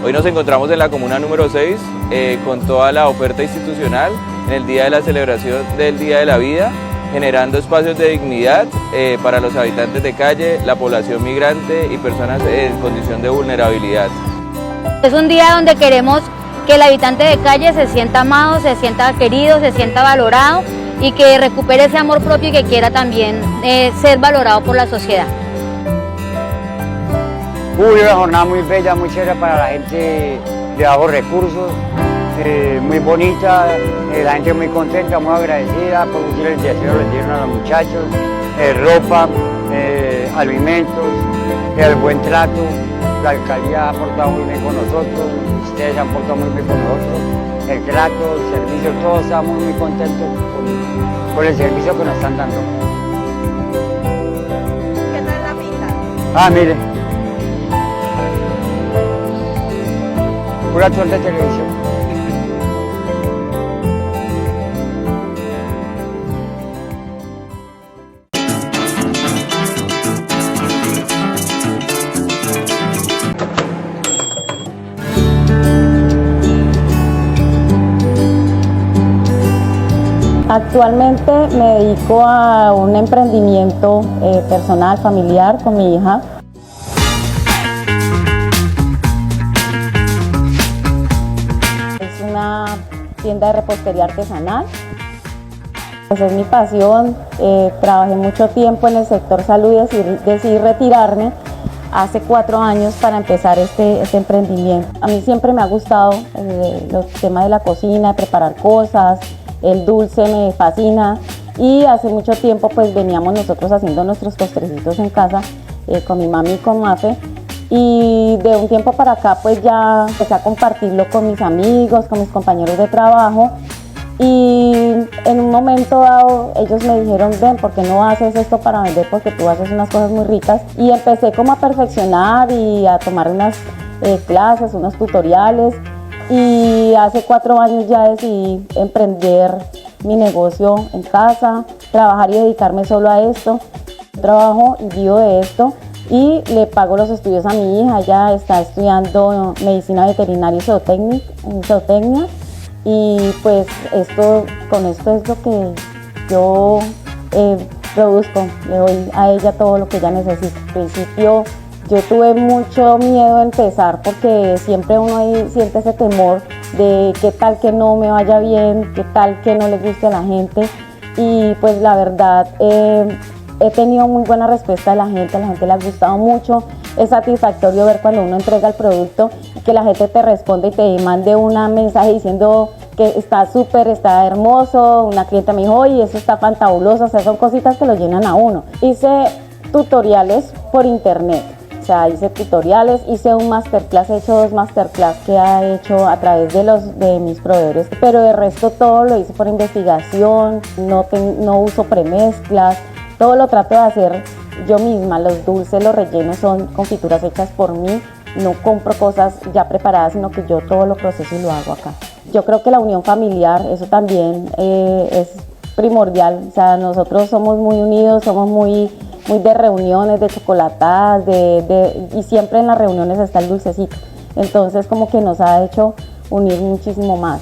Hoy nos encontramos en la comuna número 6 con toda la oferta institucional en el día de la celebración del Día de la Vida, generando espacios de dignidad para los habitantes de calle, la población migrante y personas en condición de vulnerabilidad. Es un día donde queremos que el habitante de calle se sienta amado, se sienta querido, se sienta valorado y que recupere ese amor propio y que quiera también ser valorado por la sociedad. Una jornada muy bella, muy chévere para la gente de bajos recursos, muy bonita, la gente muy contenta, muy agradecida por los deseo les dieron a los muchachos, ropa, alimentos, el buen trato, la alcaldía ha aportado muy bien con nosotros, ustedes han aportado muy bien con nosotros, el trato, el servicio, todos estamos muy contentos por el servicio que nos están dando. ¿Qué tal la pinta? Ah, mire. Pura actor de televisión. Actualmente me dedico a un emprendimiento personal, familiar con mi hija. Es una tienda de repostería artesanal. Pues es mi pasión. Trabajé mucho tiempo en el sector salud y decidí retirarme hace 4 años para empezar este emprendimiento. A mí siempre me ha gustado los temas de la cocina, de preparar cosas. El dulce me fascina y hace mucho tiempo pues veníamos nosotros haciendo nuestros postrecitos en casa con mi mami y con Mafe, y de un tiempo para acá pues ya empecé a compartirlo con mis amigos, con mis compañeros de trabajo, y en un momento dado ellos me dijeron: ven, ¿por qué no haces esto para vender? Porque tú haces unas cosas muy ricas. Y empecé como a perfeccionar y a tomar unas clases, unos tutoriales. Y hace 4 años ya decidí emprender mi negocio en casa, trabajar y dedicarme solo a esto. Trabajo y vivo de esto y le pago los estudios a mi hija. Ella está estudiando medicina veterinaria y zootecnia. Y pues con esto es lo que yo produzco, le doy a ella todo lo que ella necesita. Al principio yo tuve mucho miedo de empezar porque siempre uno ahí siente ese temor de qué tal que no me vaya bien, qué tal que no le guste a la gente, y pues la verdad he tenido muy buena respuesta de la gente, a la gente le ha gustado mucho. Es satisfactorio ver cuando uno entrega el producto y que la gente te responde y te mande un mensaje diciendo que está súper, está hermoso. Una clienta me dijo: oye, eso está fantabuloso. O sea, son cositas que lo llenan a uno. Hice tutoriales por internet. O sea, hice tutoriales, hice un masterclass, he hecho 2 masterclass que he hecho a través de mis proveedores, pero de resto todo lo hice por investigación, no uso premezclas, todo lo trato de hacer yo misma. Los dulces, los rellenos son confituras hechas por mí, no compro cosas ya preparadas, sino que yo todo lo proceso y lo hago acá. Yo creo que la unión familiar, eso también es primordial. O sea, nosotros somos muy unidos, somos muy de reuniones, de chocolatadas, y siempre en las reuniones está el dulcecito. Entonces como que nos ha hecho unir muchísimo más.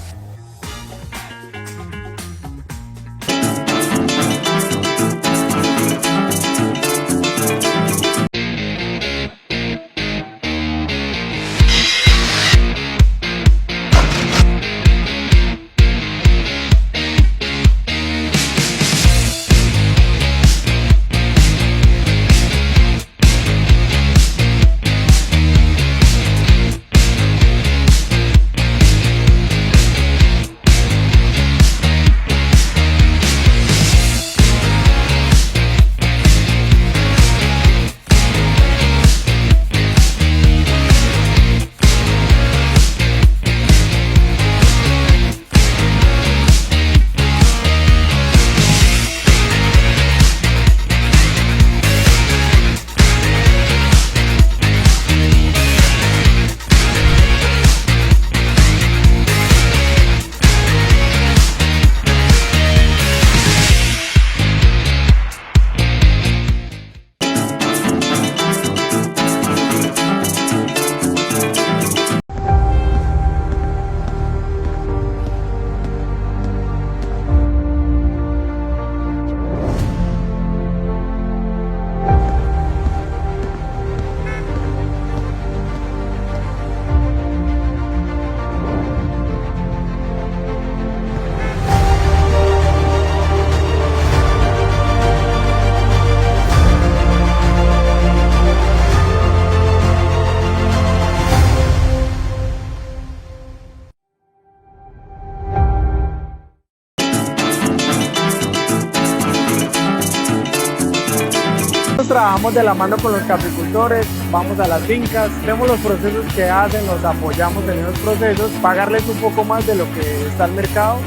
trabajamos de la mano con los caficultores, vamos a las fincas, vemos los procesos que hacen, los apoyamos en esos procesos, pagarles un poco más de lo que está el mercado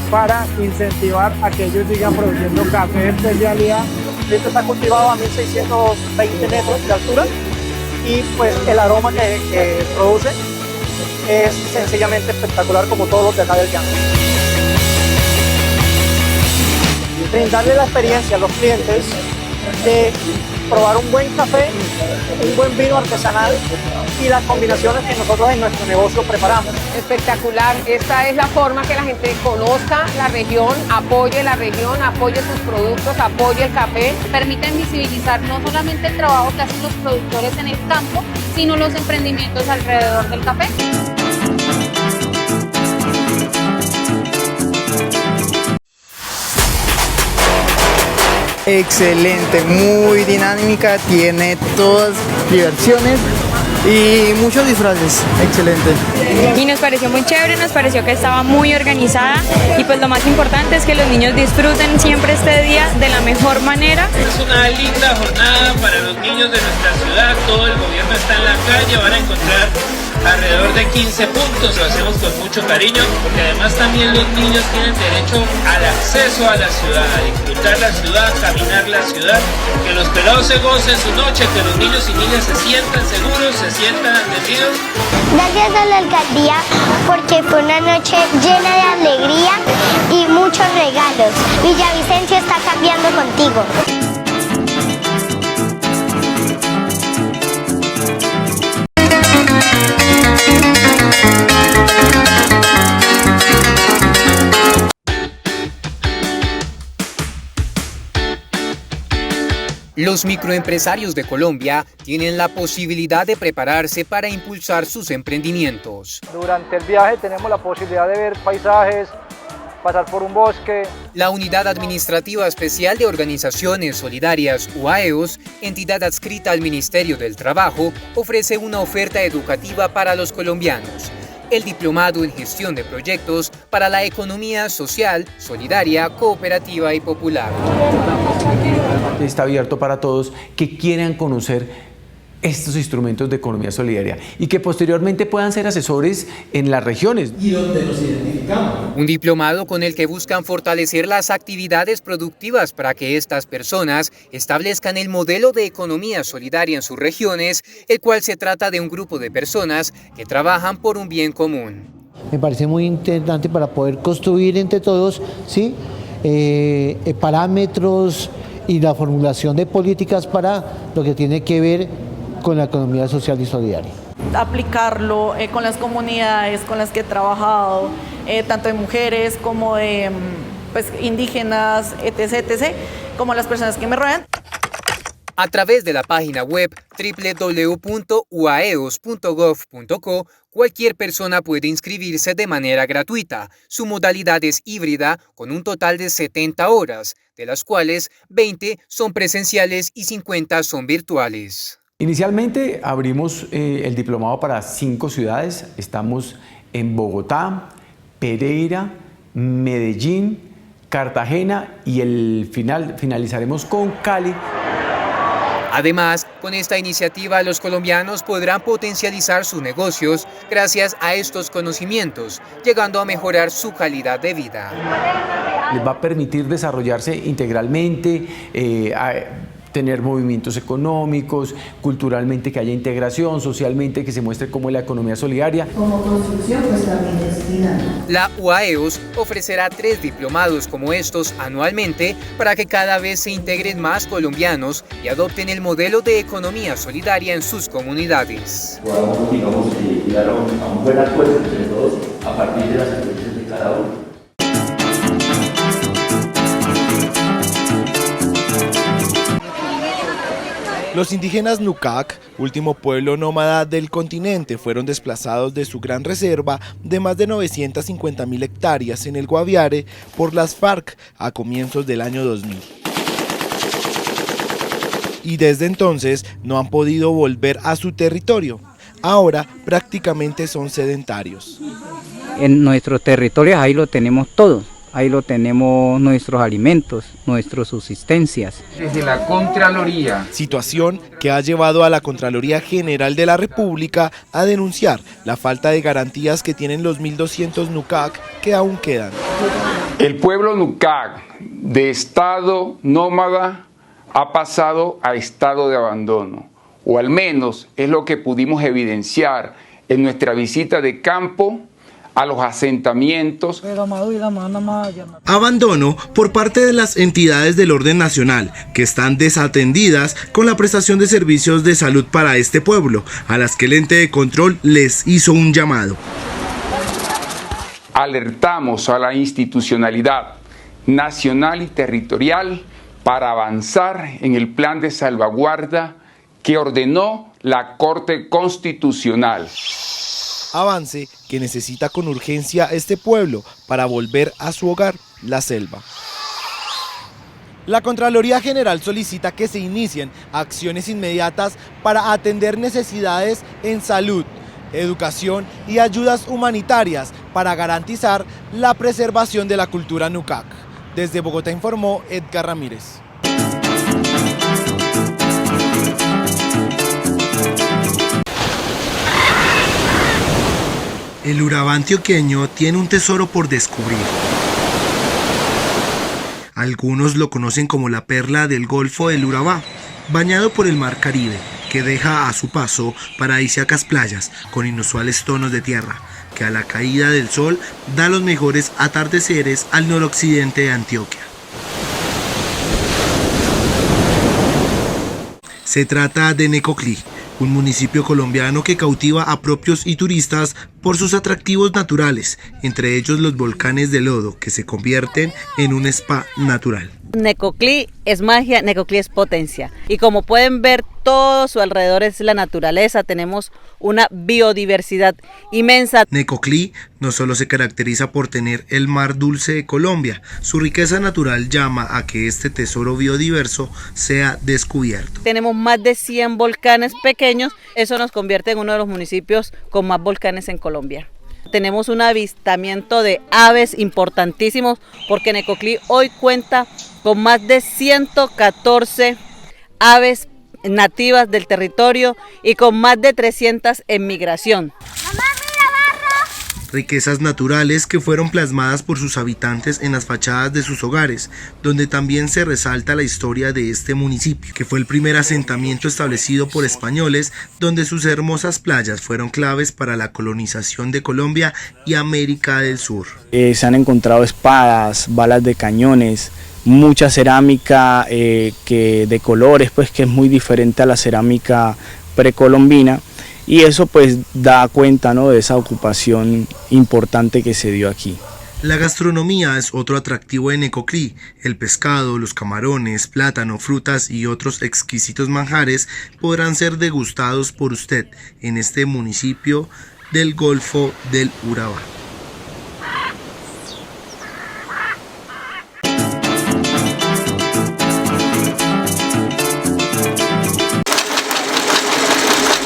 para incentivar a que ellos sigan produciendo café de especialidad. Esto está cultivado a 1620 metros de altura y pues el aroma que produce es sencillamente espectacular, como todos los de acá del llano. Brindarle la experiencia a los clientes de probar un buen café, un buen vino artesanal y las combinaciones que nosotros en nuestro negocio preparamos. Espectacular, esta es la forma que la gente conozca la región, apoye sus productos, apoye el café. Permiten visibilizar no solamente el trabajo que hacen los productores en el campo, sino los emprendimientos alrededor del café. Excelente, muy dinámica, tiene todas diversiones y muchos disfraces, excelente. Y nos pareció muy chévere, nos pareció que estaba muy organizada y pues lo más importante es que los niños disfruten siempre este día de la mejor manera. Es una linda jornada para los niños de nuestra ciudad, todo el gobierno está en la calle, van a encontrar alrededor de 15 puntos, lo hacemos con mucho cariño, porque además también los niños tienen derecho al acceso a la ciudad, a disfrutar la ciudad, caminar la ciudad, que los pelados se gocen su noche, que los niños y niñas se sientan seguros, se sientan atendidos. Gracias a la alcaldía porque fue una noche llena de alegría y muchos regalos. Villavicencio está cambiando contigo. Los microempresarios de Colombia tienen la posibilidad de prepararse para impulsar sus emprendimientos. Durante el viaje tenemos la posibilidad de ver paisajes, pasar por un bosque. La Unidad Administrativa Especial de Organizaciones Solidarias, UAEOS, entidad adscrita al Ministerio del Trabajo, ofrece una oferta educativa para los colombianos. El diplomado en gestión de proyectos para la economía social, solidaria, cooperativa y popular. Está abierto para todos que quieran conocer estos instrumentos de economía solidaria y que posteriormente puedan ser asesores en las regiones. Y donde nos identificamos. Un diplomado con el que buscan fortalecer las actividades productivas para que estas personas establezcan el modelo de economía solidaria en sus regiones, el cual se trata de un grupo de personas que trabajan por un bien común. Me parece muy interesante para poder construir entre todos, ¿sí? Parámetros y la formulación de políticas para lo que tiene que ver con la economía social y solidaria. Aplicarlo con las comunidades con las que he trabajado, tanto de mujeres como de indígenas, etc., como las personas que me rodean. A través de la página web www.uaeos.gov.co, cualquier persona puede inscribirse de manera gratuita. Su modalidad es híbrida, con un total de 70 horas, de las cuales 20 son presenciales y 50 son virtuales. Inicialmente abrimos el diplomado para 5 ciudades. Estamos en Bogotá, Pereira, Medellín, Cartagena y finalizaremos con Cali. Además, con esta iniciativa los colombianos podrán potencializar sus negocios gracias a estos conocimientos, llegando a mejorar su calidad de vida. Les va a permitir desarrollarse integralmente, tener movimientos económicos, culturalmente que haya integración, socialmente que se muestre cómo es la economía solidaria. Como construcción, pues también es dinámica. La UAEOS ofrecerá 3 diplomados como estos anualmente para que cada vez se integren más colombianos y adopten el modelo de economía solidaria en sus comunidades. Podamos, llegar a un buen acuerdo entre todos a partir de las experiencias de cada uno. Los indígenas Nucac, último pueblo nómada del continente, fueron desplazados de su gran reserva de más de 950.000 hectáreas en el Guaviare por las FARC a comienzos del año 2000. Y desde entonces no han podido volver a su territorio. Ahora prácticamente son sedentarios. En nuestros territorios ahí lo tenemos todo. ahí lo tenemos nuestros alimentos, nuestras subsistencias. Desde la Contraloría. Situación que ha llevado a la Contraloría General de la República a denunciar la falta de garantías que tienen los 1.200 NUCAC que aún quedan. El pueblo NUCAC de estado nómada ha pasado a estado de abandono, o al menos es lo que pudimos evidenciar en nuestra visita de campo a los asentamientos. Abandono por parte de las entidades del orden nacional, que están desatendidas con la prestación de servicios de salud para este pueblo, a las que el ente de control les hizo un llamado. Alertamos a la institucionalidad nacional y territorial para avanzar en el plan de salvaguarda que ordenó la Corte Constitucional. Avance que necesita con urgencia este pueblo para volver a su hogar, la selva. La Contraloría General solicita que se inicien acciones inmediatas para atender necesidades en salud, educación y ayudas humanitarias para garantizar la preservación de la cultura NUCAC. Desde Bogotá informó Edgar Ramírez. El Urabá antioqueño tiene un tesoro por descubrir. Algunos lo conocen como la perla del Golfo del Urabá, bañado por el Mar Caribe, que deja a su paso paradisíacas playas con inusuales tonos de tierra, que a la caída del sol da los mejores atardeceres al noroccidente de Antioquia. Se trata de Necoclí, un municipio colombiano que cautiva a propios y turistas por sus atractivos naturales, entre ellos los volcanes de lodo que se convierten en un spa natural. Necoclí es magia, Necoclí es potencia, y como pueden ver, todo su alrededor es la naturaleza. Tenemos una biodiversidad inmensa. Necoclí no solo se caracteriza por tener el mar dulce de Colombia, su riqueza natural llama a que este tesoro biodiverso sea descubierto. Tenemos más de 100 volcanes pequeños, eso nos convierte en uno de los municipios con más volcanes en Colombia. Tenemos un avistamiento de aves importantísimos porque Necoclí hoy cuenta con más de 114 aves nativas del territorio y con más de 300 en migración. Riquezas naturales que fueron plasmadas por sus habitantes en las fachadas de sus hogares, donde también se resalta la historia de este municipio, que fue el primer asentamiento establecido por españoles, donde sus hermosas playas fueron claves para la colonización de Colombia y América del Sur. Se han encontrado espadas, balas de cañones, mucha cerámica de colores, pues que es muy diferente a la cerámica precolombina. Y eso pues da cuenta, ¿no?, de esa ocupación importante que se dio aquí. La gastronomía es otro atractivo de Necoclí. El pescado, los camarones, plátano, frutas y otros exquisitos manjares podrán ser degustados por usted en este municipio del Golfo del Urabá.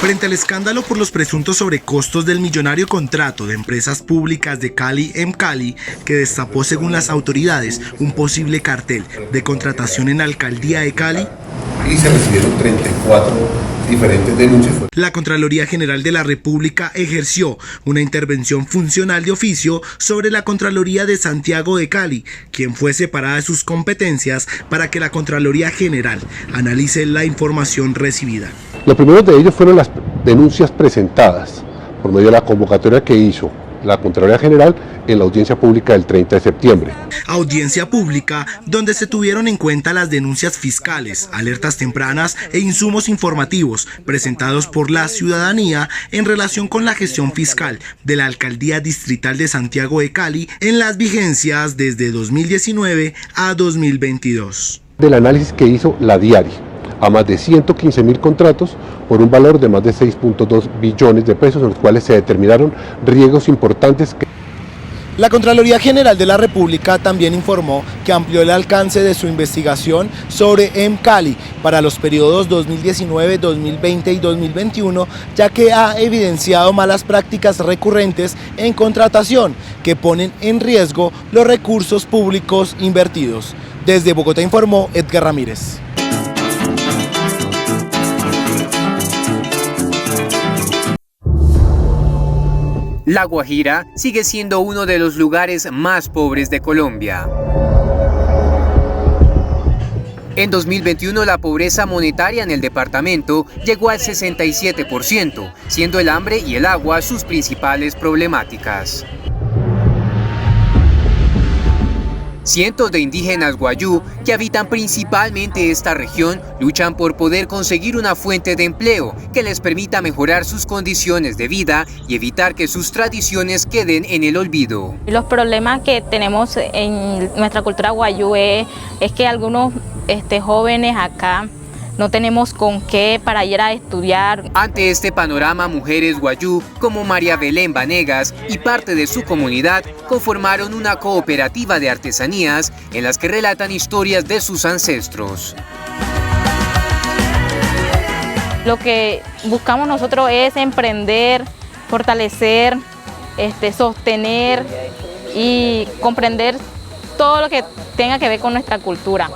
Frente al escándalo por los presuntos sobrecostos del millonario contrato de empresas públicas de Cali Cali, que destapó según las autoridades un posible cartel de contratación en la alcaldía de Cali, y se recibieron 34 diferentes denuncias. La Contraloría General de la República ejerció una intervención funcional de oficio sobre la Contraloría de Santiago de Cali, quien fue separada de sus competencias para que la Contraloría General analice la información recibida. Lo primero de ellos fueron las denuncias presentadas por medio de la convocatoria que hizo la Contraloría General en la audiencia pública del 30 de septiembre. Audiencia pública donde se tuvieron en cuenta las denuncias fiscales, alertas tempranas e insumos informativos presentados por la ciudadanía en relación con la gestión fiscal de la Alcaldía Distrital de Santiago de Cali en las vigencias desde 2019 a 2022. Del análisis que hizo la Diari a más de 115.000 contratos por un valor de más de 6.2 billones de pesos, en los cuales se determinaron riesgos importantes. La Contraloría General de la República también informó que amplió el alcance de su investigación sobre Cali para los periodos 2019, 2020 y 2021, ya que ha evidenciado malas prácticas recurrentes en contratación, que ponen en riesgo los recursos públicos invertidos. Desde Bogotá informó Edgar Ramírez. La Guajira sigue siendo uno de los lugares más pobres de Colombia. En 2021 la pobreza monetaria en el departamento llegó al 67%, siendo el hambre y el agua sus principales problemáticas. Cientos de indígenas guayú que habitan principalmente esta región luchan por poder conseguir una fuente de empleo que les permita mejorar sus condiciones de vida y evitar que sus tradiciones queden en el olvido. Los problemas que tenemos en nuestra cultura guayú es que algunos jóvenes acá no tenemos con qué para ir a estudiar. Ante este panorama, mujeres guayú como María Belén Vanegas y parte de su comunidad conformaron una cooperativa de artesanías en las que relatan historias de sus ancestros. Lo que buscamos nosotros es emprender, fortalecer, sostener y comprender todo lo que tenga que ver con nuestra cultura.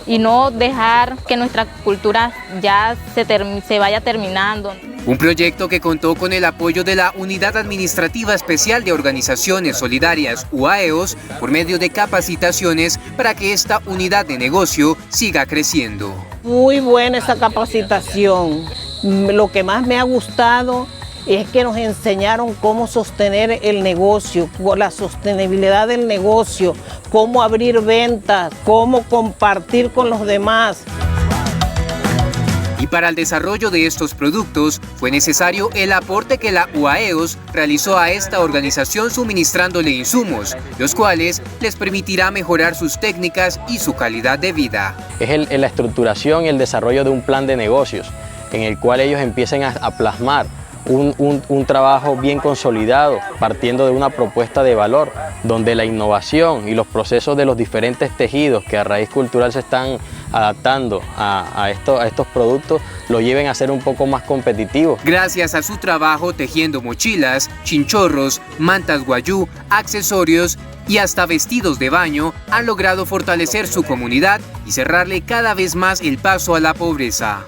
Y no dejar que nuestra cultura ya se vaya terminando. Un proyecto que contó con el apoyo de la Unidad Administrativa Especial de Organizaciones Solidarias, UAEOS, por medio de capacitaciones para que esta unidad de negocio siga creciendo. Muy buena esa capacitación. Lo que más me ha gustado es que nos enseñaron cómo sostener el negocio, la sostenibilidad del negocio, cómo abrir ventas, cómo compartir con los demás. Y para el desarrollo de estos productos fue necesario el aporte que la UAEOS realizó a esta organización suministrándole insumos, los cuales les permitirá mejorar sus técnicas y su calidad de vida. Es la estructuración y el desarrollo de un plan de negocios en el cual ellos empiecen a plasmar un trabajo bien consolidado, partiendo de una propuesta de valor, donde la innovación y los procesos de los diferentes tejidos que a raíz cultural se están adaptando a estos productos, lo lleven a ser un poco más competitivos. Gracias a su trabajo tejiendo mochilas, chinchorros, mantas guayú, accesorios y hasta vestidos de baño, han logrado fortalecer su comunidad y cerrarle cada vez más el paso a la pobreza.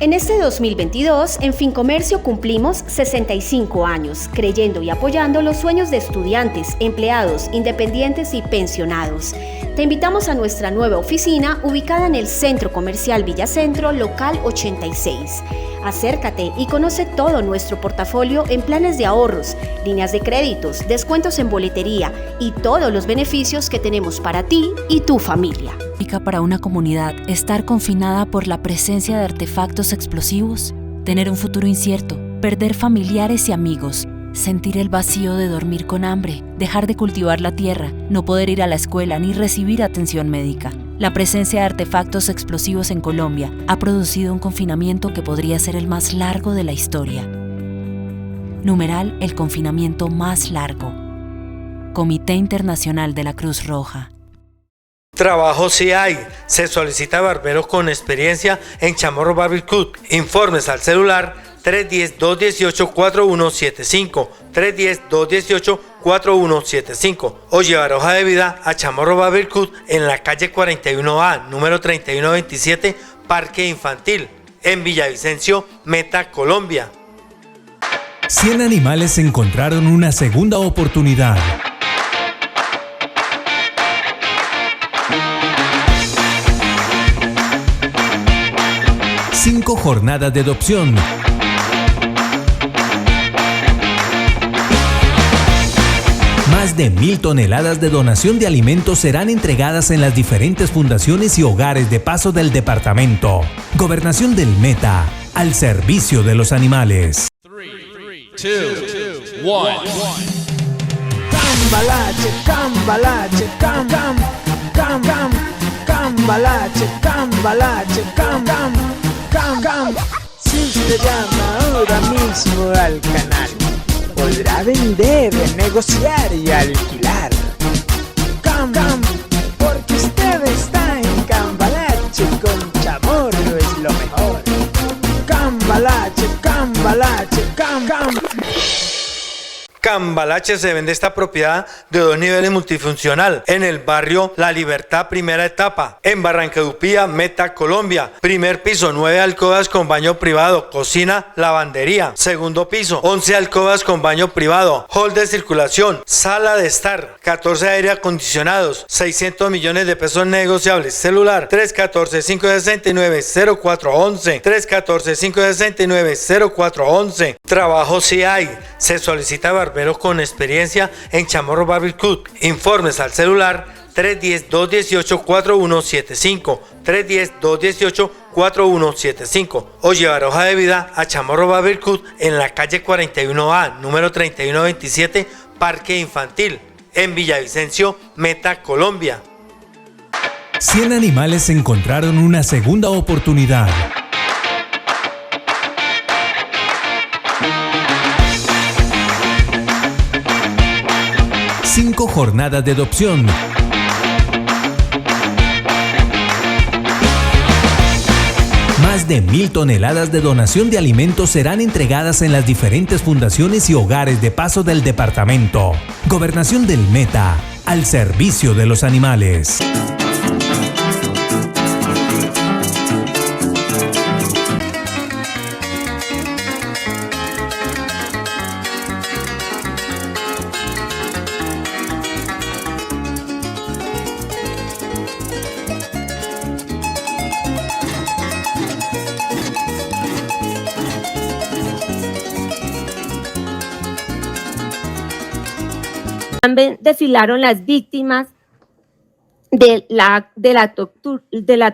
En este 2022, en Fincomercio cumplimos 65 años, creyendo y apoyando los sueños de estudiantes, empleados, independientes y pensionados. Te invitamos a nuestra nueva oficina ubicada en el Centro Comercial Villacentro, local 86. Acércate y conoce todo nuestro portafolio en planes de ahorros, líneas de créditos, descuentos en boletería y todos los beneficios que tenemos para ti y tu familia. Para una comunidad, estar confinada por la presencia de artefactos explosivos, tener un futuro incierto, perder familiares y amigos, sentir el vacío de dormir con hambre, dejar de cultivar la tierra, no poder ir a la escuela ni recibir atención médica. La presencia de artefactos explosivos en Colombia ha producido un confinamiento que podría ser el más largo de la historia. Numeral, el confinamiento más largo. Comité Internacional de la Cruz Roja. Trabajo sí hay. Se solicita barberos con experiencia en Chamorro Barbecue. Informes al celular 310-218-4175, 310-218-4175 o llevar hoja de vida a Chamorro Barbecue en la calle 41A, número 3127, Parque Infantil, en Villavicencio, Meta, Colombia. 100 animales encontraron una segunda oportunidad. Cinco jornadas de adopción. Más de 1.000 toneladas de donación de alimentos serán entregadas en las diferentes fundaciones y hogares de paso del departamento. Gobernación del Meta, al servicio de los animales. 3, 2, 1. Cambalache, cambalache, cambalache, cambalache, cam. Si usted llama ahora mismo al canal, podrá vender, negociar y alquilar. Porque usted Cambalache, Cambalache, Cam. Cambalache se vende esta propiedad de 2 niveles multifuncional en el barrio La Libertad, primera etapa, en Barranquedupía, Meta, Colombia. Primer piso, 9 alcobas con baño privado, cocina, lavandería. Segundo piso, 11 alcobas con baño privado, hall de circulación, sala de estar, 14 aire acondicionados, 600 millones de pesos negociables. Celular 314-569-0411, 314-569-0411. Trabajo sí hay, se solicita barbero con experiencia en Chamorro Barbecue. Informes al celular 310-218-4175, 310-218-4175, o llevar hoja de vida a Chamorro Barbecue en la calle 41A, número 3127, Parque Infantil, en Villavicencio, Meta, Colombia. 100 animales encontraron una segunda oportunidad. 5 jornadas de adopción. Más de 1.000 toneladas de donación de alimentos serán entregadas en las diferentes fundaciones y hogares de paso del departamento. Gobernación del Meta, al servicio de los animales. También desfilaron las víctimas de la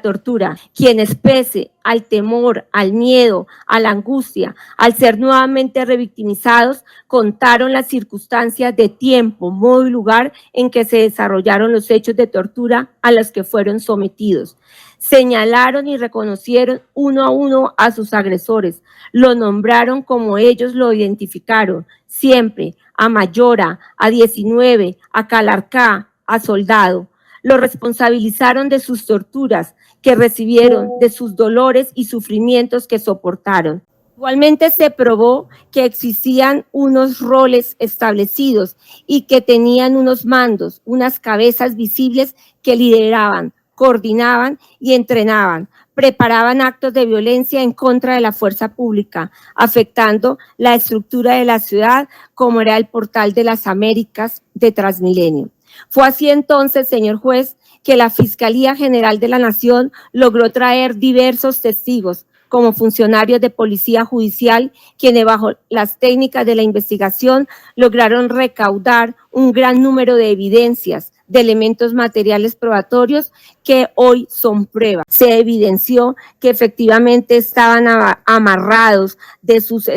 tortura, quienes pese al temor, al miedo, a la angustia, al ser nuevamente revictimizados, contaron las circunstancias de tiempo, modo y lugar en que se desarrollaron los hechos de tortura a los que fueron sometidos. Señalaron y reconocieron uno a uno a sus agresores, lo nombraron como ellos lo identificaron, siempre a Mayora, a 19, a Calarcá, a Soldado. Lo responsabilizaron de sus torturas que recibieron, de sus dolores y sufrimientos que soportaron. Igualmente se probó que existían unos roles establecidos y que tenían unos mandos, unas cabezas visibles que lideraban, coordinaban y entrenaban, preparaban actos de violencia en contra de la fuerza pública, afectando la estructura de la ciudad como era el Portal de las Américas de Transmilenio. Fue así entonces, señor juez, que la Fiscalía General de la Nación logró traer diversos testigos, como funcionarios de policía judicial, quienes bajo las técnicas de la investigación lograron recaudar un gran número de evidencias, de elementos materiales probatorios que hoy son pruebas. Se evidenció que efectivamente estaban amarrados de sus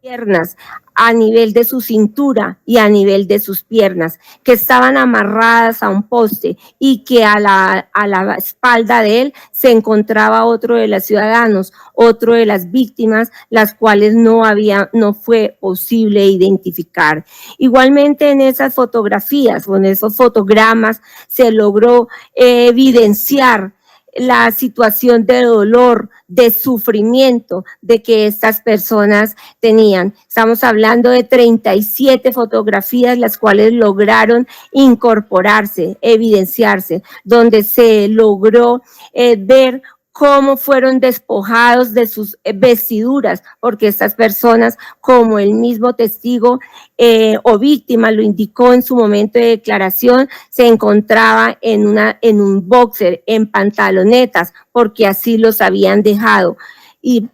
piernas, a nivel de su cintura y a nivel de sus piernas, que estaban amarradas a un poste y que a la espalda de él se encontraba otro de los ciudadanos, otro de las víctimas, las cuales no fue posible identificar. Igualmente en esas fotografías o en esos fotogramas se logró evidenciar la situación de dolor, de sufrimiento de que estas personas tenían. Estamos hablando de 37 fotografías, las cuales lograron incorporarse, evidenciarse, donde se logró ver cómo fueron despojados de sus vestiduras, porque estas personas, como el mismo testigo o víctima lo indicó en su momento de declaración, se encontraba en un boxer, en pantalonetas, porque así los habían dejado. Y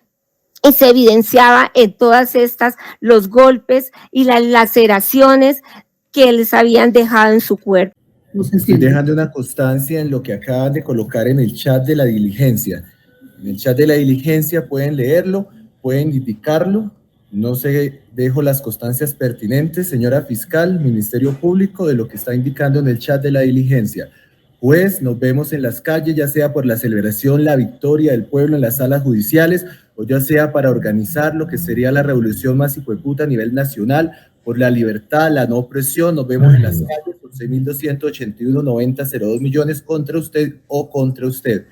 se evidenciaba en todas estas los golpes y las laceraciones que les habían dejado en su cuerpo. Estoy dejando una constancia en lo que acaban de colocar en el chat de la diligencia. En el chat de la diligencia pueden leerlo, pueden indicarlo. No sé, dejo las constancias pertinentes, señora fiscal, Ministerio Público, de lo que está indicando en el chat de la diligencia. Juez, nos vemos en las calles, ya sea por la celebración, la victoria del pueblo en las salas judiciales, o ya sea para organizar lo que sería la revolución más hijueputa a nivel nacional, por la libertad, la no opresión. Nos vemos en las calles, 11.281.9002 millones contra usted o contra usted.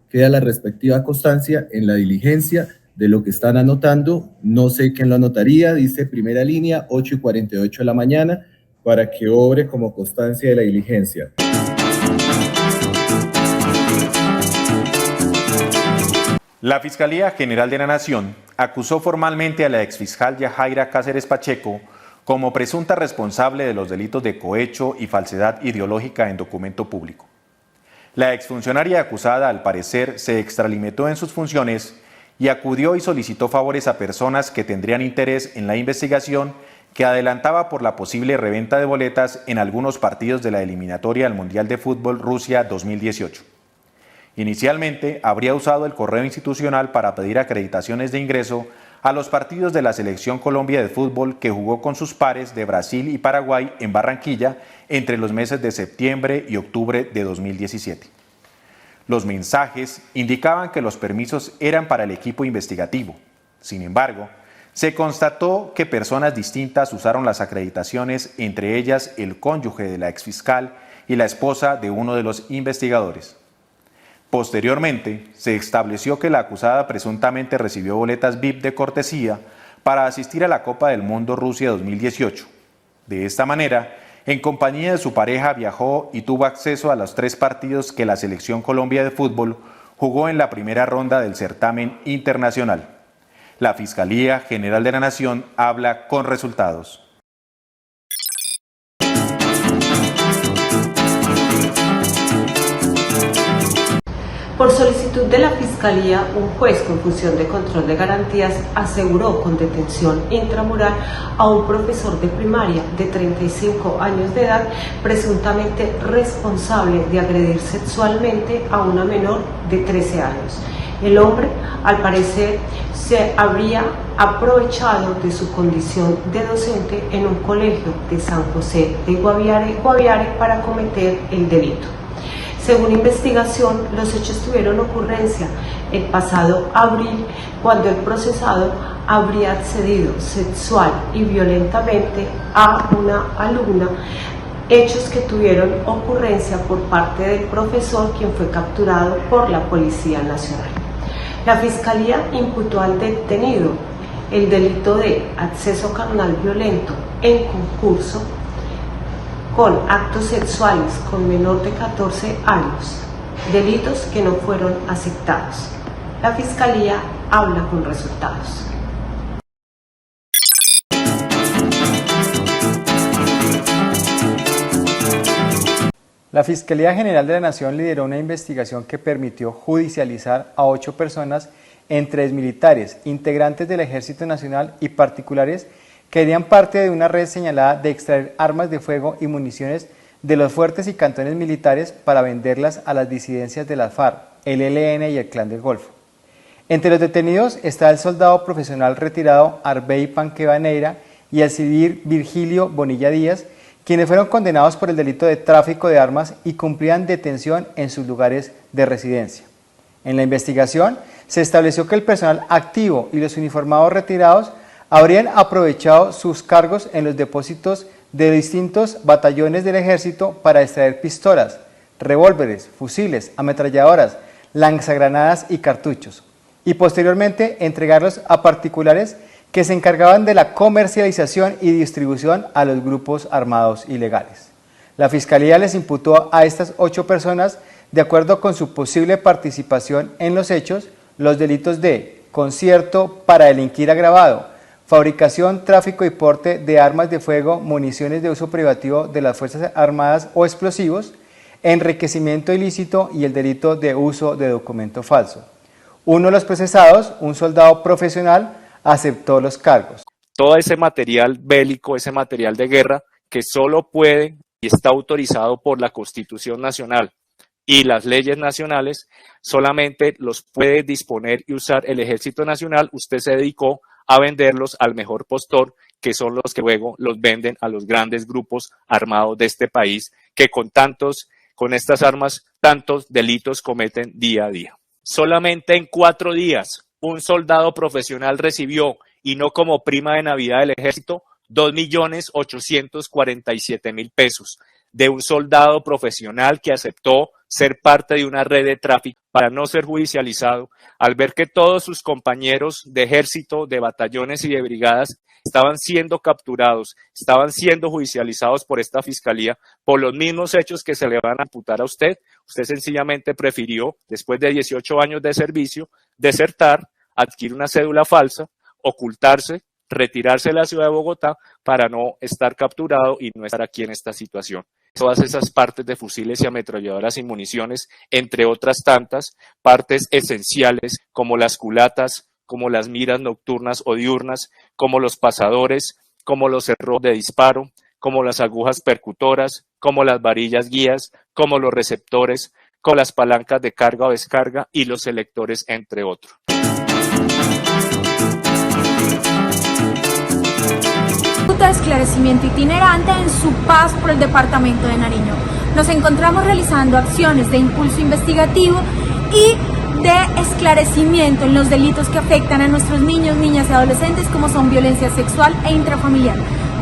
Queda la respectiva constancia en la diligencia de lo que están anotando. No sé quién lo anotaría, dice primera línea, 8:48 de la mañana, para que obre como constancia de la diligencia. La Fiscalía General de la Nación acusó formalmente a la exfiscal Yajaira Cáceres Pacheco como presunta responsable de los delitos de cohecho y falsedad ideológica en documento público. La exfuncionaria acusada, al parecer, se extralimitó en sus funciones y acudió y solicitó favores a personas que tendrían interés en la investigación que adelantaba por la posible reventa de boletas en algunos partidos de la eliminatoria al Mundial de Fútbol Rusia 2018. Inicialmente, habría usado el correo institucional para pedir acreditaciones de ingreso a los partidos de la Selección Colombia de Fútbol que jugó con sus pares de Brasil y Paraguay en Barranquilla entre los meses de septiembre y octubre de 2017. Los mensajes indicaban que los permisos eran para el equipo investigativo. Sin embargo, se constató que personas distintas usaron las acreditaciones, entre ellas el cónyuge de la exfiscal y la esposa de uno de los investigadores. Posteriormente, se estableció que la acusada presuntamente recibió boletas VIP de cortesía para asistir a la Copa del Mundo Rusia 2018. De esta manera, en compañía de su pareja viajó y tuvo acceso a los 3 partidos que la Selección Colombia de Fútbol jugó en la primera ronda del certamen internacional. La Fiscalía General de la Nación habla con resultados. Por solicitud de la Fiscalía, un juez con función de control de garantías aseguró con detención intramural a un profesor de primaria de 35 años de edad, presuntamente responsable de agredir sexualmente a una menor de 13 años. El hombre, al parecer, se habría aprovechado de su condición de docente en un colegio de San José de Guaviare para cometer el delito. Según investigación, los hechos tuvieron ocurrencia el pasado abril, cuando el procesado habría accedido sexual y violentamente a una alumna, hechos que tuvieron ocurrencia por parte del profesor, quien fue capturado por la Policía Nacional. La Fiscalía imputó al detenido el delito de acceso carnal violento en concurso con actos sexuales con menor de 14 años, delitos que no fueron aceptados. La Fiscalía habla con resultados. La Fiscalía General de la Nación lideró una investigación que permitió judicializar a 8 personas, entre militares, integrantes del Ejército Nacional y particulares que harían parte de una red señalada de extraer armas de fuego y municiones de los fuertes y cantones militares para venderlas a las disidencias de las FARC, el ELN y el Clan del Golfo. Entre los detenidos está el soldado profesional retirado Arbey Panquevaneira y el civil Virgilio Bonilla Díaz, quienes fueron condenados por el delito de tráfico de armas y cumplían detención en sus lugares de residencia. En la investigación se estableció que el personal activo y los uniformados retirados habrían aprovechado sus cargos en los depósitos de distintos batallones del ejército para extraer pistolas, revólveres, fusiles, ametralladoras, lanzagranadas y cartuchos, y posteriormente entregarlos a particulares que se encargaban de la comercialización y distribución a los grupos armados ilegales. La Fiscalía les imputó a estas 8 personas, de acuerdo con su posible participación en los hechos, los delitos de concierto para delinquir agravado, fabricación, tráfico y porte de armas de fuego, municiones de uso privativo de las Fuerzas Armadas o explosivos, enriquecimiento ilícito y el delito de uso de documento falso. Uno de los procesados, un soldado profesional, aceptó los cargos. Todo ese material bélico, ese material de guerra, que solo puede y está autorizado por la Constitución Nacional y las leyes nacionales, solamente los puede disponer y usar el Ejército Nacional. Usted se dedicó a venderlos al mejor postor, que son los que luego los venden a los grandes grupos armados de este país, que con estas armas, tantos delitos cometen día a día. Solamente en 4 días, un soldado profesional recibió, y no como prima de Navidad del Ejército, 2.847.000 pesos de un soldado profesional que aceptó ser parte de una red de tráfico para no ser judicializado, al ver que todos sus compañeros de ejército, de batallones y de brigadas estaban siendo capturados, estaban siendo judicializados por esta fiscalía por los mismos hechos que se le van a imputar a usted. Usted sencillamente prefirió, después de 18 años de servicio, desertar, adquirir una cédula falsa, ocultarse, retirarse de la ciudad de Bogotá para no estar capturado y no estar aquí en esta situación. Todas esas partes de fusiles y ametralladoras y municiones, entre otras tantas, partes esenciales como las culatas, como las miras nocturnas o diurnas, como los pasadores, como los cerrojos de disparo, como las agujas percutoras, como las varillas guías, como los receptores, como las palancas de carga o descarga y los selectores, entre otros. Ruta de esclarecimiento itinerante en su paso por el departamento de Nariño. Nos encontramos realizando acciones de impulso investigativo y de esclarecimiento en los delitos que afectan a nuestros niños, niñas y adolescentes, como son violencia sexual e intrafamiliar.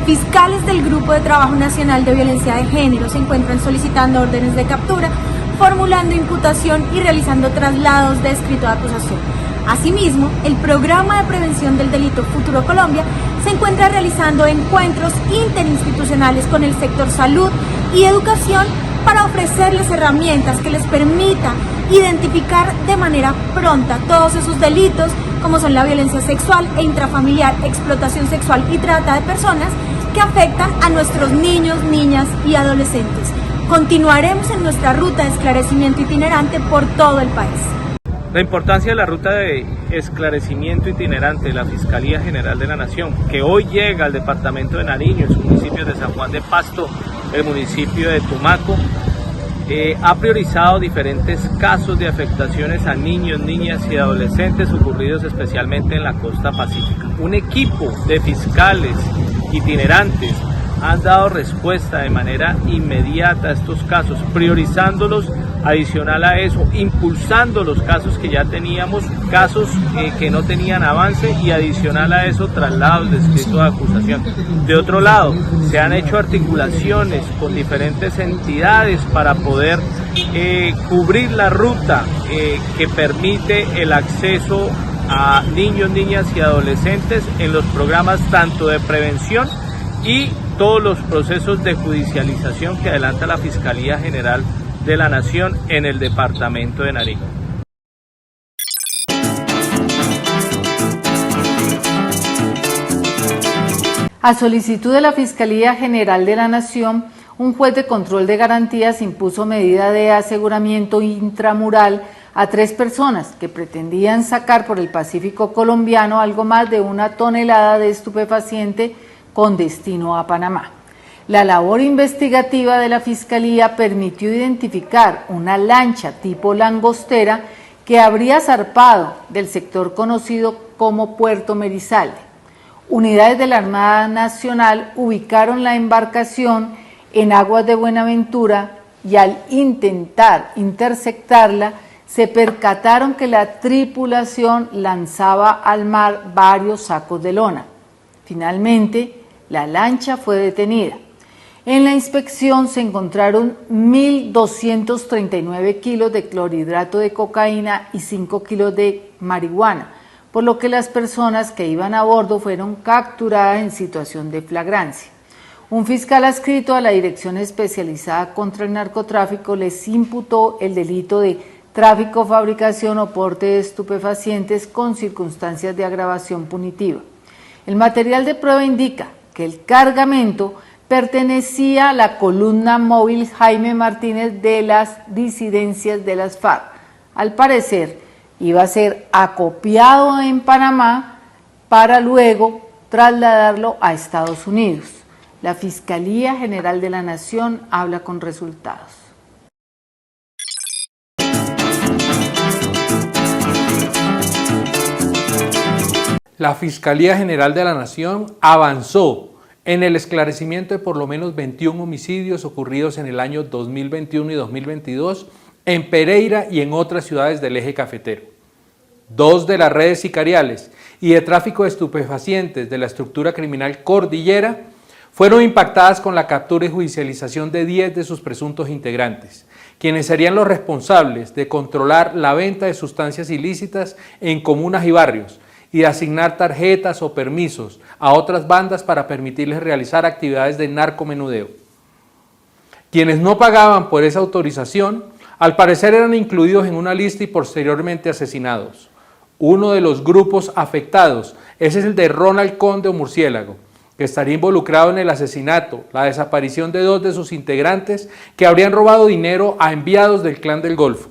Fiscales del Grupo de Trabajo Nacional de Violencia de Género se encuentran solicitando órdenes de captura, formulando imputación y realizando traslados de escrito de acusación. Asimismo, el Programa de Prevención del Delito Futuro Colombia se encuentra realizando encuentros interinstitucionales con el sector salud y educación para ofrecerles herramientas que les permitan identificar de manera pronta todos esos delitos, como son la violencia sexual e intrafamiliar, explotación sexual y trata de personas, que afectan a nuestros niños, niñas y adolescentes. Continuaremos en nuestra ruta de esclarecimiento itinerante por todo el país. La importancia de la ruta de esclarecimiento itinerante de la Fiscalía General de la Nación, que hoy llega al departamento de Nariño, en sus municipios de San Juan de Pasto, el municipio de Tumaco, ha priorizado diferentes casos de afectaciones a niños, niñas y adolescentes ocurridos especialmente en la costa pacífica. Un equipo de fiscales itinerantes han dado respuesta de manera inmediata a estos casos, priorizándolos, adicional a eso, impulsando los casos que ya teníamos, casos que no tenían avance, y adicional a eso, traslados de escrito de acusación. De otro lado, se han hecho articulaciones con diferentes entidades para poder cubrir la ruta que permite el acceso a niños, niñas y adolescentes en los programas tanto de prevención y todos los procesos de judicialización que adelanta la Fiscalía General de la Nación en el departamento de Nariño. A solicitud de la Fiscalía General de la Nación, un juez de control de garantías impuso medida de aseguramiento intramural a 3 personas que pretendían sacar por el Pacífico colombiano algo más de 1 tonelada de estupefaciente con destino a Panamá. La labor investigativa de la Fiscalía permitió identificar una lancha tipo langostera que habría zarpado del sector conocido como Puerto Merizalde. Unidades de la Armada Nacional ubicaron la embarcación en aguas de Buenaventura y al intentar interceptarla se percataron que la tripulación lanzaba al mar varios sacos de lona. Finalmente, la lancha fue detenida. En la inspección se encontraron 1.239 kilos de clorhidrato de cocaína y 5 kilos de marihuana, por lo que las personas que iban a bordo fueron capturadas en situación de flagrancia. Un fiscal adscrito a la Dirección Especializada contra el Narcotráfico les imputó el delito de tráfico, fabricación o porte de estupefacientes con circunstancias de agravación punitiva. El material de prueba indica que el cargamento pertenecía a la columna móvil Jaime Martínez de las disidencias de las FARC. Al parecer, iba a ser acopiado en Panamá para luego trasladarlo a Estados Unidos. La Fiscalía General de la Nación habla con resultados. La Fiscalía General de la Nación avanzó en el esclarecimiento de por lo menos 21 homicidios ocurridos en el año 2021 y 2022 en Pereira y en otras ciudades del eje cafetero. 2 de las redes sicariales y de tráfico de estupefacientes de la estructura criminal Cordillera fueron impactadas con la captura y judicialización de 10 de sus presuntos integrantes, quienes serían los responsables de controlar la venta de sustancias ilícitas en comunas y barrios y de asignar tarjetas o permisos a otras bandas para permitirles realizar actividades de narcomenudeo. Quienes no pagaban por esa autorización, al parecer eran incluidos en una lista y posteriormente asesinados. Uno de los grupos afectados es el de Ronald Conde o Murciélago, que estaría involucrado en el asesinato, la desaparición de 2 de sus integrantes que habrían robado dinero a enviados del Clan del Golfo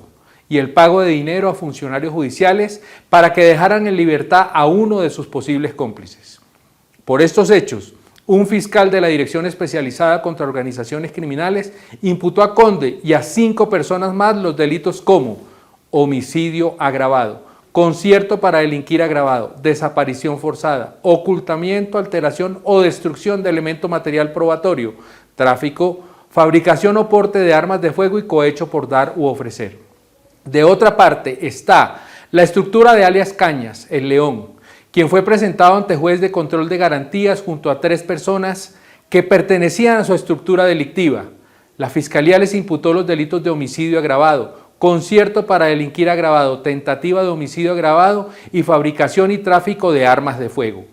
y el pago de dinero a funcionarios judiciales para que dejaran en libertad a uno de sus posibles cómplices. Por estos hechos, un fiscal de la Dirección Especializada contra Organizaciones Criminales imputó a Conde y a 5 personas más los delitos como homicidio agravado, concierto para delinquir agravado, desaparición forzada, ocultamiento, alteración o destrucción de elemento material probatorio, tráfico, fabricación o porte de armas de fuego y cohecho por dar u ofrecer. De otra parte está la estructura de alias Cañas, el León, quien fue presentado ante juez de control de garantías junto a 3 personas que pertenecían a su estructura delictiva. La Fiscalía les imputó los delitos de homicidio agravado, concierto para delinquir agravado, tentativa de homicidio agravado y fabricación y tráfico de armas de fuego.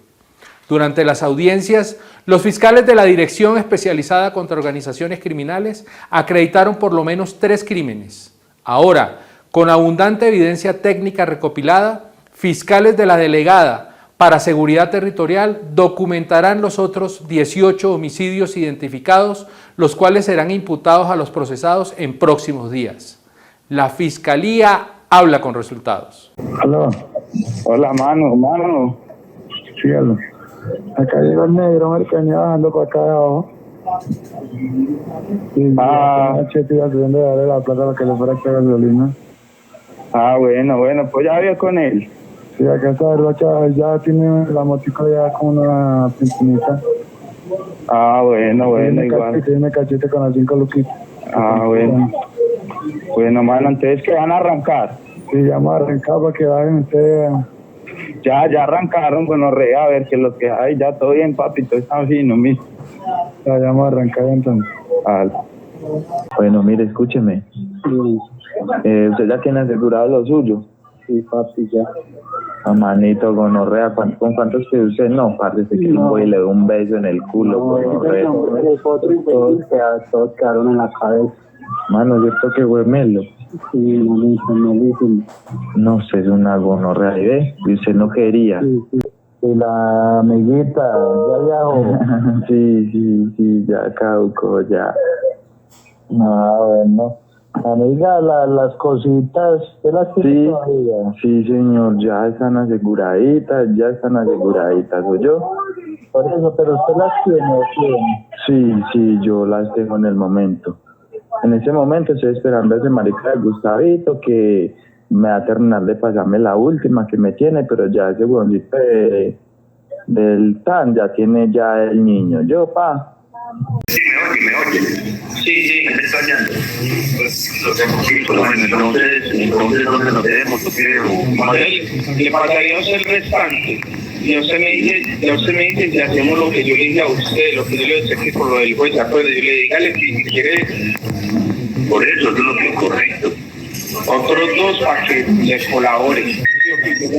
Durante las audiencias, los fiscales de la Dirección Especializada contra Organizaciones Criminales acreditaron por lo menos 3 crímenes. Ahora, con abundante evidencia técnica recopilada, fiscales de la Delegada para Seguridad Territorial documentarán los otros 18 homicidios identificados, los cuales serán imputados a los procesados en próximos días. La Fiscalía habla con resultados. Aló. Hola, mano. Sí, aló. Acá llegó el negro, mercanía bajando para acá abajo. Y Cheti haciendo de darle la plata para que le fuera a echar gasolina. Bueno, pues ya había con él. Sí, acá está, ya tiene la motico ya con una pintinita. Bueno, igual. Tiene cachete con las 5 luquitas. Bueno, mano, entonces que van a arrancar. Sí, ya vamos a arrancar para que vayan ustedes. Ya arrancaron, bueno, a ver que lo que hay, ya todo bien, papi, todo está fino, mismo. Ya vamos a arrancar entonces. Bueno, mire, escúcheme. ¿Usted ya tiene asegurado lo suyo? Sí, papi, ya. Manito, gonorrea, ¿con cuántos que usted? No, parece que voy y le doy un beso en el culo, gonorrea. Todos quedaron en la cabeza. Mano, yo esto que huemelo. Sí, malísimo. No sé, es una gonorrea, ¿ve? Y usted no quería. Sí. Y la amiguita, ya viajó. Sí, ya caducó, ya. Bueno. Amiga, las cositas, ¿te las tiene todavía? Sí, señor, ya están aseguraditas, ¿soy yo? Por eso, pero ¿usted las tiene o tiene? Sí, yo las tengo en el momento. En ese momento estoy esperando a ese marica de Gustavito que me va a terminar de pasarme la última que me tiene, pero ya ese huevonito del TAN ya tiene ya el niño. Yo, pa. Sí, me oye. Sí, me está hallando. Entonces, ¿dónde nos debemos? Le pagaría el restante. Ya usted me dice si hacemos lo que yo le dije a usted, lo que yo le dije que por lo del juez, ¿de acuerdo? Yo le dije, dígale que si quiere. Por eso es lo que es correcto. Otros 2 para que les colabore.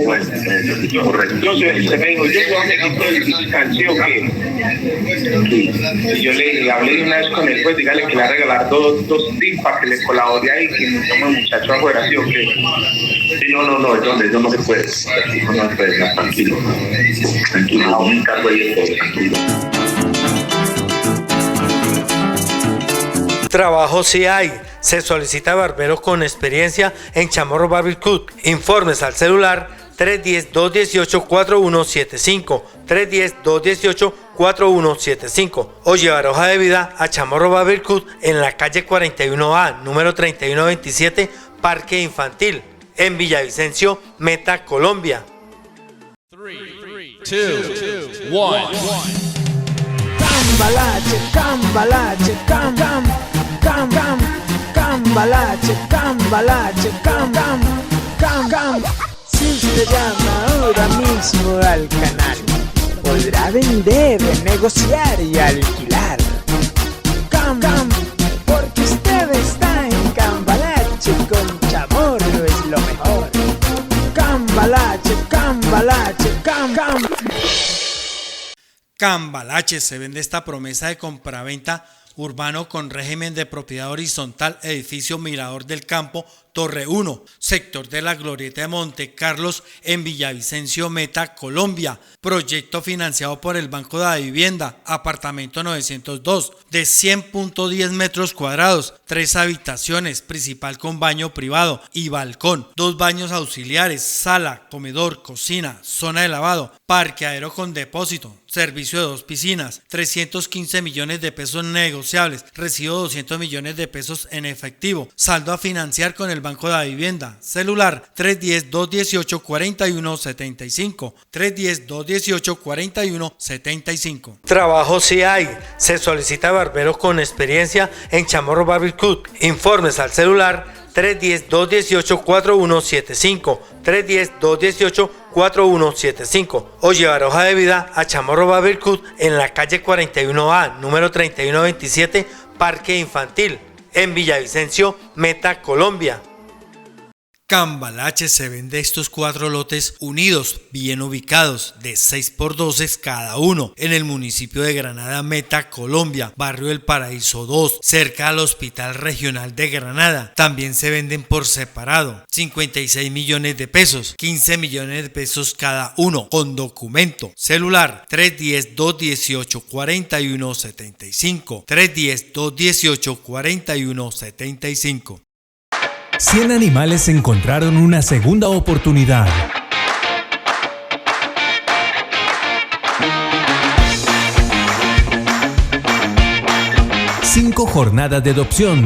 Bueno, eso es correcto. Entonces, se me dijo, yo me quito el fiscal, ¿sí o qué? Y yo le hablé de una vez con el juez, dígale que le va a regalar 2 tips para que les colabore ahí, que nos tome el muchacho afuera, ¿sí o qué? Sí, no, eso no se puede. Así no se puede, tranquilo, no me encargo ahí de todo, tranquilo. Trabajo sí hay. Se solicita barberos con experiencia en Chamorro Barbecue. Informes al celular 310-218-4175, 310-218-4175 o llevar hoja de vida a Chamorro Barbecue en la calle 41A, número 3127, Parque Infantil, en Villavicencio, Meta, Colombia. 3, 2, 1. Cambalache, cambalache, si se llama ahora mismo al canal podrá vender, negociar y alquilar. Porque usted está en Cambalache, con Chamorro es lo mejor. Cambalache, Cambalache se vende esta promesa de compraventa urbano con régimen de propiedad horizontal, edificio Mirador del Campo, Torre 1, sector de la Glorieta de Monte Carlos en Villavicencio, Meta, Colombia. Proyecto financiado por el Banco de la Vivienda, apartamento 902, de 100.10 metros cuadrados, 3 habitaciones, principal con baño privado y balcón, 2 baños auxiliares, sala, comedor, cocina, zona de lavado, parqueadero con depósito, servicio de 2 piscinas, 315 millones de pesos negociables, recibo 200 millones de pesos en efectivo, saldo a financiar con el Banco de la Vivienda, celular 310-218-4175, 310-218-4175. Trabajo sí hay, se solicita barbero con experiencia en Chamorro Barbecue. Informes al celular 310-218-4175, 310-218-4175 o llevar hoja de vida a Chamorro Barbecue en la calle 41A, número 3127, Parque Infantil, en Villavicencio, Meta, Colombia. Cambalache se vende estos 4 lotes unidos, bien ubicados, de 6x12 cada uno, en el municipio de Granada, Meta, Colombia, barrio del Paraíso 2, cerca al Hospital Regional de Granada. También se venden por separado, 56 millones de pesos, 15 millones de pesos cada uno, con documento. Celular 310-218-4175, 310-218-4175. 100 animales encontraron una segunda oportunidad. Cinco jornadas de adopción.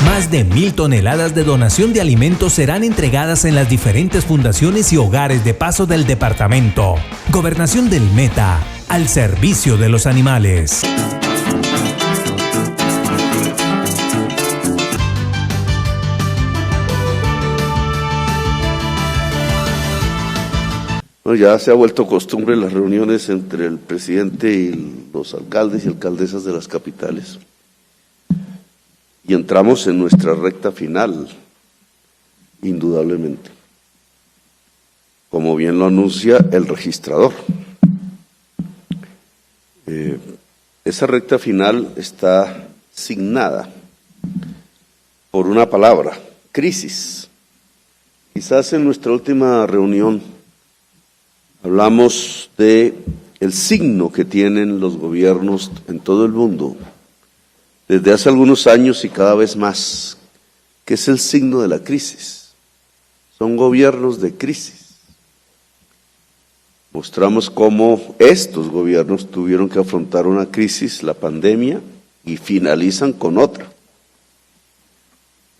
Más de 1.000 toneladas de donación de alimentos serán entregadas en las diferentes fundaciones y hogares de paso del departamento. Gobernación del Meta, al servicio de los animales. Ya se ha vuelto costumbre las reuniones entre el presidente y los alcaldes y alcaldesas de las capitales. Y entramos en nuestra recta final, indudablemente. Como bien lo anuncia el registrador. Esa recta final está signada por una palabra, crisis. Quizás en nuestra última reunión hablamos de el signo que tienen los gobiernos en todo el mundo desde hace algunos años y cada vez más, que es el signo de la crisis. Son gobiernos de crisis. Mostramos cómo estos gobiernos tuvieron que afrontar una crisis, la pandemia, y finalizan con otra.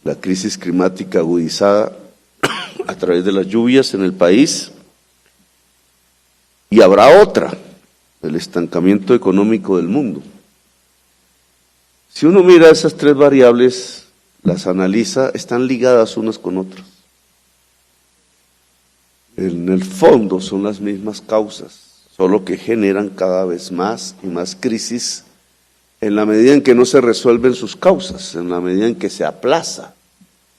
La crisis climática agudizada a través de las lluvias en el país. Y habrá otra, el estancamiento económico del mundo. Si uno mira esas 3 variables, las analiza, están ligadas unas con otras. En el fondo son las mismas causas, solo que generan cada vez más y más crisis en la medida en que no se resuelven sus causas, en la medida en que se aplaza,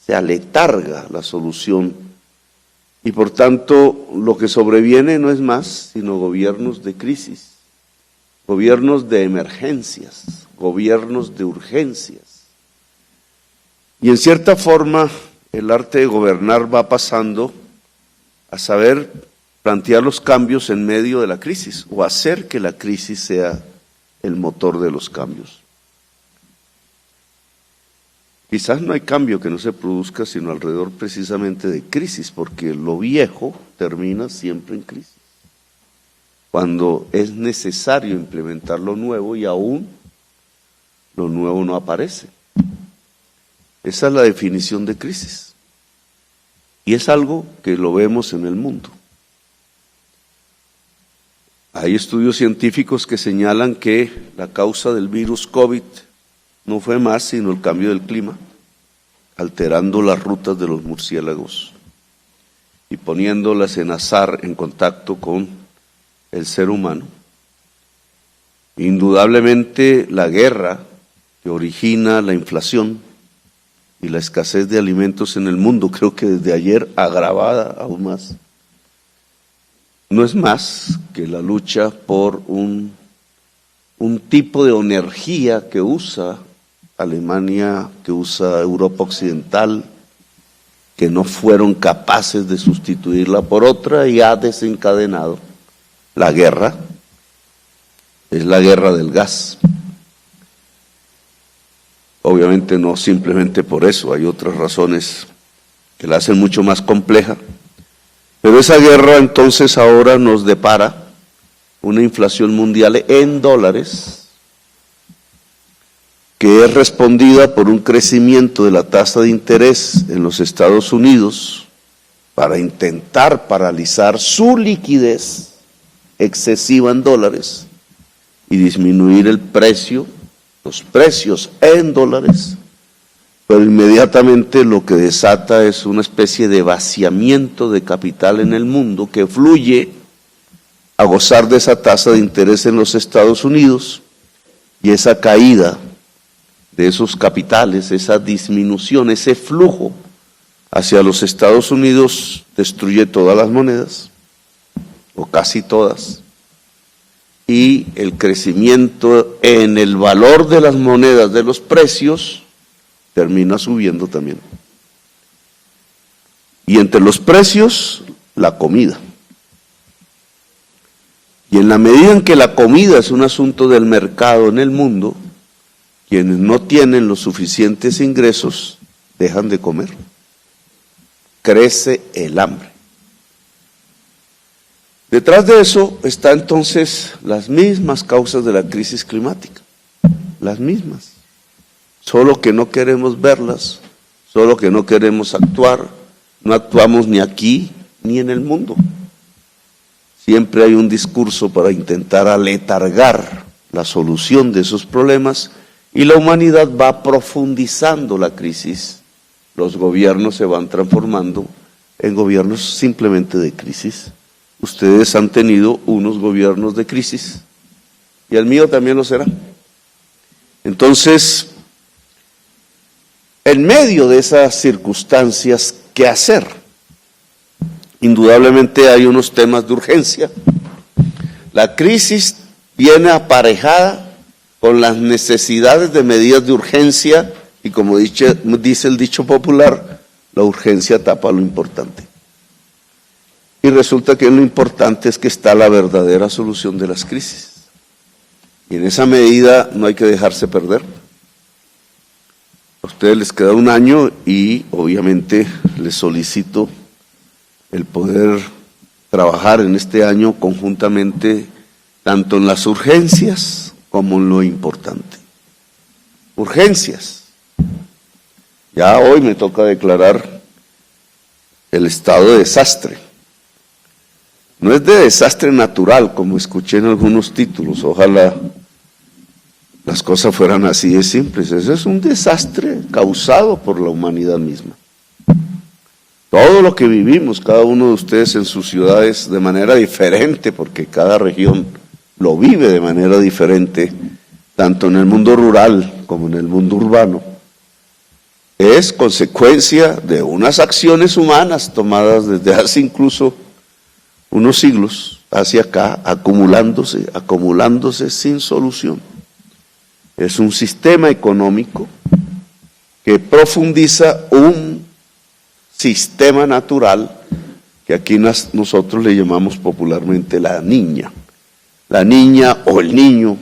se aletarga la solución. Y por tanto, lo que sobreviene no es más sino gobiernos de crisis, gobiernos de emergencias, gobiernos de urgencias. Y en cierta forma, el arte de gobernar va pasando a saber plantear los cambios en medio de la crisis, o hacer que la crisis sea el motor de los cambios. Quizás no hay cambio que no se produzca sino alrededor precisamente de crisis, porque lo viejo termina siempre en crisis. Cuando es necesario implementar lo nuevo y aún lo nuevo no aparece. Esa es la definición de crisis. Y es algo que lo vemos en el mundo. Hay estudios científicos que señalan que la causa del virus COVID no fue más sino el cambio del clima, alterando las rutas de los murciélagos. y poniéndolas en azar en contacto con el ser humano. Indudablemente la guerra que origina la inflación y la escasez de alimentos en el mundo, creo que desde ayer agravada aún más, no es más que la lucha por un tipo de energía que usa Alemania, que usa Europa Occidental, que no fueron capaces de sustituirla por otra y ha desencadenado la guerra. Es la guerra del gas. Obviamente no simplemente por eso, hay otras razones que la hacen mucho más compleja. Pero esa guerra entonces ahora nos depara una inflación mundial en dólares que es respondida por un crecimiento de la tasa de interés en los Estados Unidos para intentar paralizar su liquidez excesiva en dólares y disminuir el precio, los precios en dólares, pero inmediatamente lo que desata es una especie de vaciamiento de capital en el mundo que fluye a gozar de esa tasa de interés en los Estados Unidos, y esa caída de esos capitales, esa disminución, ese flujo hacia los Estados Unidos destruye todas las monedas, o casi todas, y el crecimiento en el valor de las monedas, de los precios, termina subiendo también. Y entre los precios, la comida. Y en la medida en que la comida es un asunto del mercado en el mundo, quienes no tienen los suficientes ingresos dejan de comer. Crece el hambre. Detrás de eso están entonces las mismas causas de la crisis climática, las mismas. Solo que no queremos verlas, solo que no queremos actuar, no actuamos ni aquí ni en el mundo. Siempre hay un discurso para intentar aletargar la solución de esos problemas y la humanidad va profundizando la crisis. Los gobiernos se van transformando en gobiernos simplemente de crisis. Ustedes han tenido unos gobiernos de crisis y el mío también lo será. Entonces, en medio de esas circunstancias, ¿qué hacer? Indudablemente hay unos temas de urgencia. La crisis viene aparejada con las necesidades de medidas de urgencia y, como dice el dicho popular, la urgencia tapa lo importante. Y resulta que lo importante es que está la verdadera solución de las crisis. Y en esa medida no hay que dejarse perder. A ustedes les queda un año y obviamente les solicito el poder trabajar en este año conjuntamente tanto en las urgencias como en lo importante. Urgencias. Ya hoy me toca declarar el estado de desastre. No es de desastre natural, como escuché en algunos títulos, ojalá las cosas fueran así de simples. Eso es un desastre causado por la humanidad misma. Todo lo que vivimos, cada uno de ustedes en sus ciudades de manera diferente, porque cada región lo vive de manera diferente, tanto en el mundo rural como en el mundo urbano, es consecuencia de unas acciones humanas tomadas desde hace incluso unos siglos hacia acá, acumulándose sin solución. Es un sistema económico que profundiza un sistema natural que aquí nosotros le llamamos popularmente la niña. La niña o el niño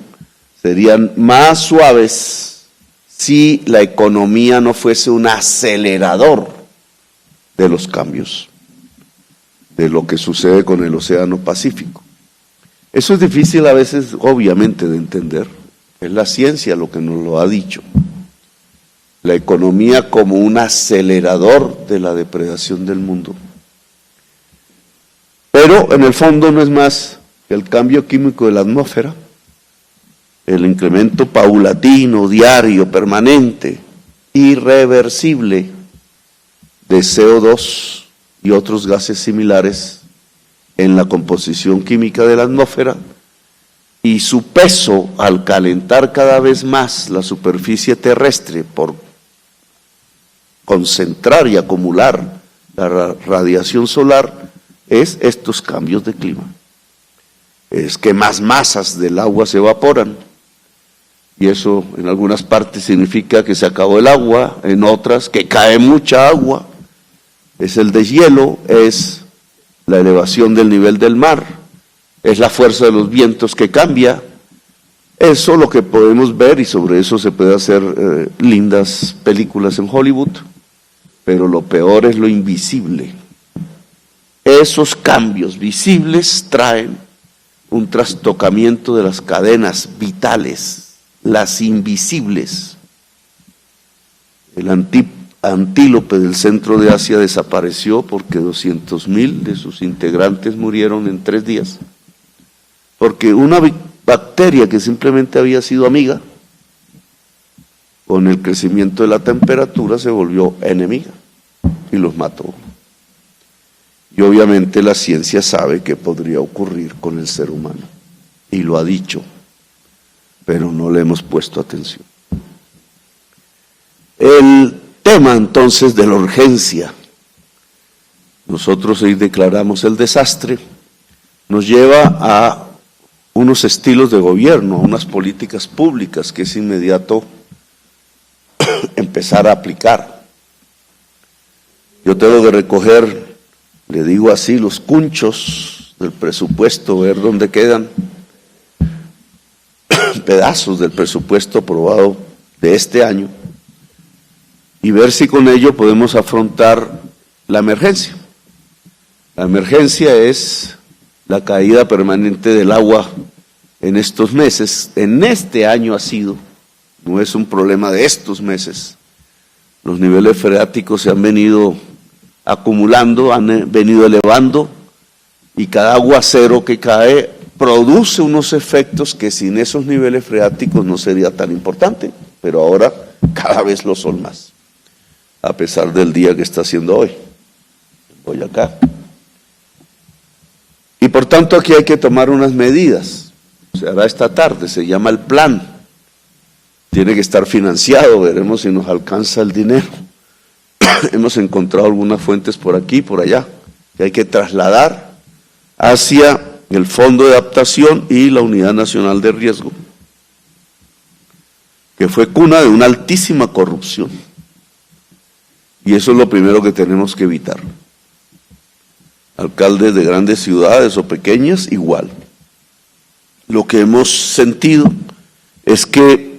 serían más suaves si la economía no fuese un acelerador de los cambios, de lo que sucede con el Océano Pacífico. Eso es difícil a veces, obviamente, de entender. Es la ciencia lo que nos lo ha dicho. La economía como un acelerador de la depredación del mundo. Pero en el fondo no es más que el cambio químico de la atmósfera, el incremento paulatino, diario, permanente, irreversible de CO2 y otros gases similares en la composición química de la atmósfera, y su peso al calentar cada vez más la superficie terrestre por concentrar y acumular la radiación solar es estos cambios de clima. Es que más masas del agua se evaporan, y eso en algunas partes significa que se acabó el agua, en otras que cae mucha agua, es el deshielo, es la elevación del nivel del mar, es la fuerza de los vientos que cambia. Eso lo que podemos ver, y sobre eso se puede hacer lindas películas en Hollywood, pero lo peor es lo invisible. Esos cambios visibles traen un trastocamiento de las cadenas vitales, las invisibles. El antílope del centro de Asia desapareció porque 200.000 de sus integrantes murieron en 3 días. Porque una bacteria que simplemente había sido amiga, con el crecimiento de la temperatura se volvió enemiga y los mató. Y obviamente la ciencia sabe que podría ocurrir con el ser humano, y lo ha dicho, pero no le hemos puesto atención. El tema entonces de la urgencia, nosotros hoy declaramos el desastre, nos lleva a unos estilos de gobierno, a unas políticas públicas que es inmediato empezar a aplicar. Yo tengo que recoger, le digo así, los cunchos del presupuesto, ver dónde quedan pedazos del presupuesto aprobado de este año y ver si con ello podemos afrontar la emergencia. La emergencia es la caída permanente del agua en estos meses. En este año ha sido, no es un problema de estos meses. Los niveles freáticos se han venido acumulando, han venido elevando, y cada aguacero que cae produce unos efectos que sin esos niveles freáticos no sería tan importante, pero ahora cada vez lo son más, a pesar del día que está haciendo hoy en Boyacá. Y por tanto aquí hay que tomar unas medidas. Se hará esta tarde, se llama el plan. Tiene que estar financiado, veremos si nos alcanza el dinero. Hemos encontrado algunas fuentes por aquí y por allá, que hay que trasladar hacia el Fondo de Adaptación y la Unidad Nacional de Riesgo, que fue cuna de una altísima corrupción. Y eso es lo primero que tenemos que evitar. Alcaldes de grandes ciudades o pequeñas, igual. Lo que hemos sentido es que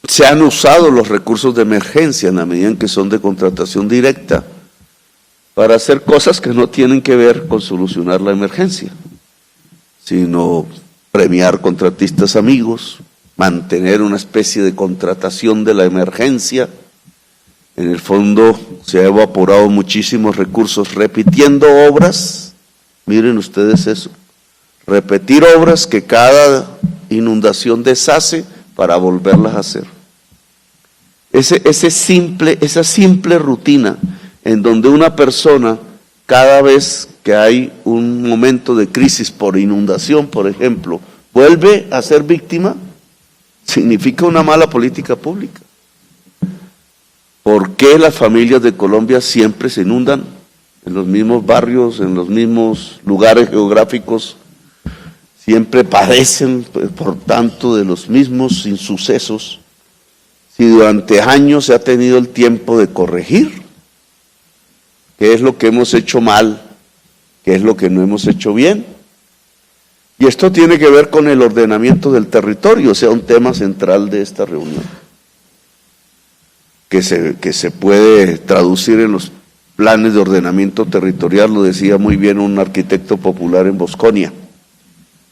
se han usado los recursos de emergencia en la medida en que son de contratación directa para hacer cosas que no tienen que ver con solucionar la emergencia, sino premiar contratistas amigos, mantener una especie de contratación de la emergencia. En el fondo se ha evaporado muchísimos recursos repitiendo obras. Miren ustedes eso, repetir obras que cada inundación deshace para volverlas a hacer. Esa simple rutina en donde una persona, cada vez que hay un momento de crisis por inundación, por ejemplo, vuelve a ser víctima, significa una mala política pública. ¿Por qué las familias de Colombia siempre se inundan en los mismos barrios, en los mismos lugares geográficos? Siempre padecen, por tanto, de los mismos insucesos. Si durante años se ha tenido el tiempo de corregir qué es lo que hemos hecho mal, qué es lo que no hemos hecho bien. Y esto tiene que ver con el ordenamiento del territorio, o sea, un tema central de esta reunión, que se puede traducir en los planes de ordenamiento territorial, lo decía muy bien un arquitecto popular en Bosconia.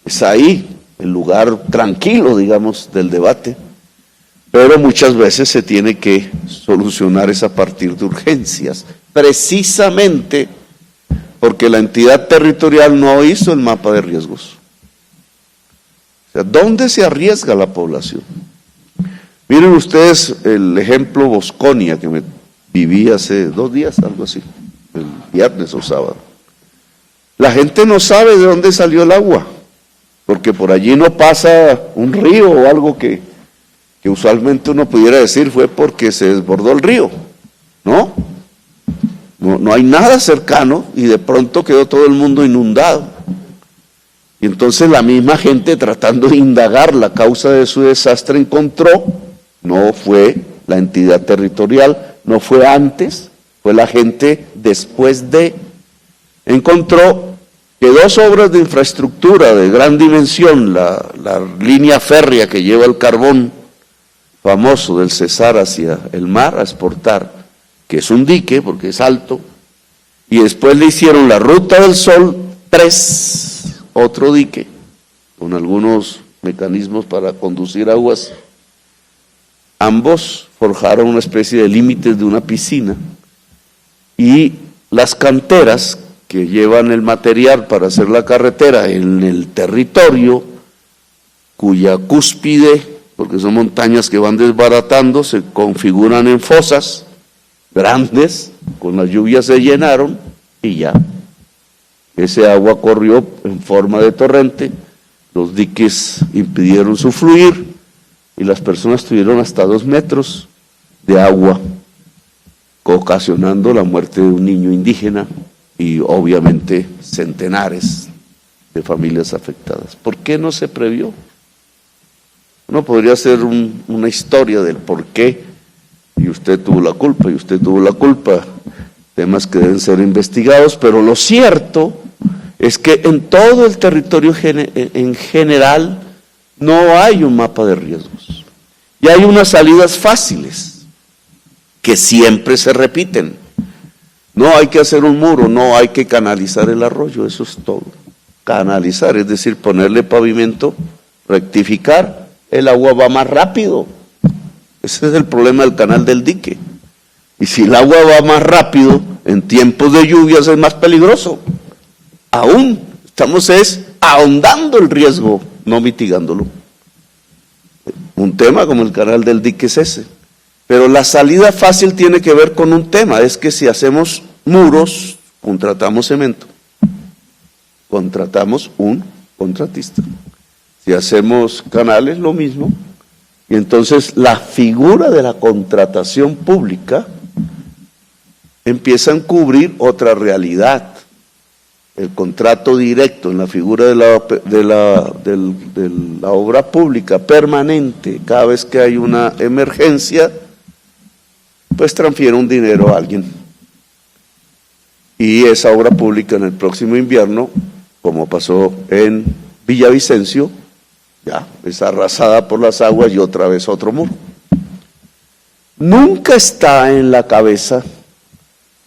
Es ahí el lugar tranquilo, digamos, del debate, pero muchas veces se tiene que solucionar es a partir de urgencias, precisamente porque la entidad territorial no hizo el mapa de riesgos. O sea, ¿dónde se arriesga la población? Miren ustedes el ejemplo Bosconia, que me viví hace 2 días, algo así, viernes o sábado. La gente no sabe de dónde salió el agua, porque por allí no pasa un río o algo que usualmente uno pudiera decir fue porque se desbordó el río. No hay nada cercano y de pronto quedó todo el mundo inundado. Y entonces la misma gente, tratando de indagar la causa de su desastre, encontró, no fue la entidad territorial, no fue antes, fue la gente después encontró que 2 obras de infraestructura de gran dimensión, la línea férrea que lleva el carbón famoso del Cesar hacia el mar a exportar, que es un dique porque es alto, y después le hicieron la Ruta del Sol 3, otro dique, con algunos mecanismos para conducir aguas. Ambos forjaron una especie de límites de una piscina, y las canteras que llevan el material para hacer la carretera en el territorio, cuya cúspide, porque son montañas que van desbaratando, se configuran en fosas grandes, con las lluvias se llenaron y ya. Ese agua corrió en forma de torrente, los diques impidieron su fluir y las personas tuvieron hasta 2 metros de agua, ocasionando la muerte de un niño indígena y obviamente centenares de familias afectadas. ¿Por qué no se previó? Uno podría hacer una historia del por qué, y usted tuvo la culpa, y usted tuvo la culpa, temas que deben ser investigados, pero lo cierto es que en todo el territorio en general no hay un mapa de riesgos. Y hay unas salidas fáciles que siempre se repiten. No hay que hacer un muro, no hay que canalizar el arroyo, eso es todo. Canalizar, es decir, ponerle pavimento, rectificar, el agua va más rápido. Ese es el problema del canal del dique. Y si el agua va más rápido, en tiempos de lluvias es más peligroso. Aún estamos ahondando el riesgo, no mitigándolo. Un tema como el canal del dique es ese. Pero la salida fácil tiene que ver con un tema, es que si hacemos muros, contratamos cemento, contratamos un contratista. Si hacemos canales, lo mismo. Y entonces la figura de la contratación pública empieza a encubrir otra realidad. El contrato directo en la figura de la obra pública permanente, cada vez que hay una emergencia, pues transfiere un dinero a alguien. Y esa obra pública en el próximo invierno, como pasó en Villavicencio, ya es arrasada por las aguas y otra vez otro muro. Nunca está en la cabeza,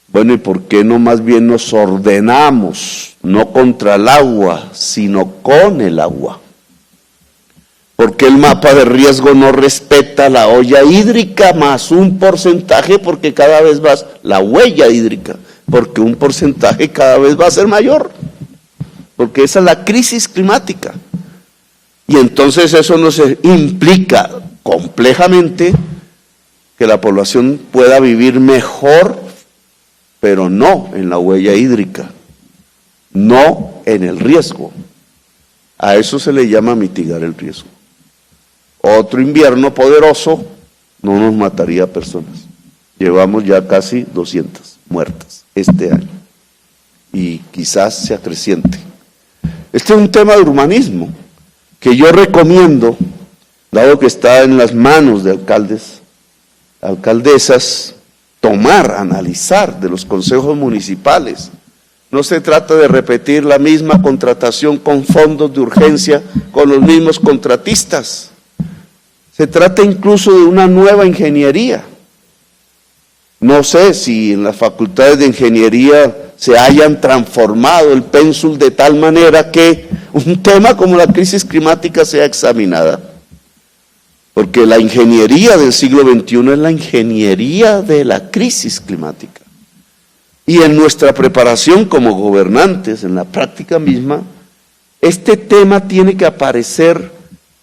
bueno, ¿y por qué no más bien nos ordenamos, no contra el agua, sino con el agua? Porque el mapa de riesgo no respeta la olla hídrica más un porcentaje, porque cada vez va la huella hídrica, porque un porcentaje cada vez va a ser mayor, porque esa es la crisis climática. Y entonces eso nos implica complejamente que la población pueda vivir mejor, pero no en la huella hídrica, no en el riesgo. A eso se le llama mitigar el riesgo. Otro invierno poderoso no nos mataría a personas. Llevamos ya casi 200 muertas este año y quizás se acreciente. Este es un tema de urbanismo que yo recomiendo, dado que está en las manos de alcaldes, alcaldesas, tomar, analizar de los consejos municipales. No se trata de repetir la misma contratación con fondos de urgencia con los mismos contratistas. Se trata incluso de una nueva ingeniería. No sé si en las facultades de ingeniería se hayan transformado el pénsul de tal manera que un tema como la crisis climática sea examinada. Porque la ingeniería del siglo XXI es la ingeniería de la crisis climática. Y en nuestra preparación como gobernantes, en la práctica misma, este tema tiene que aparecer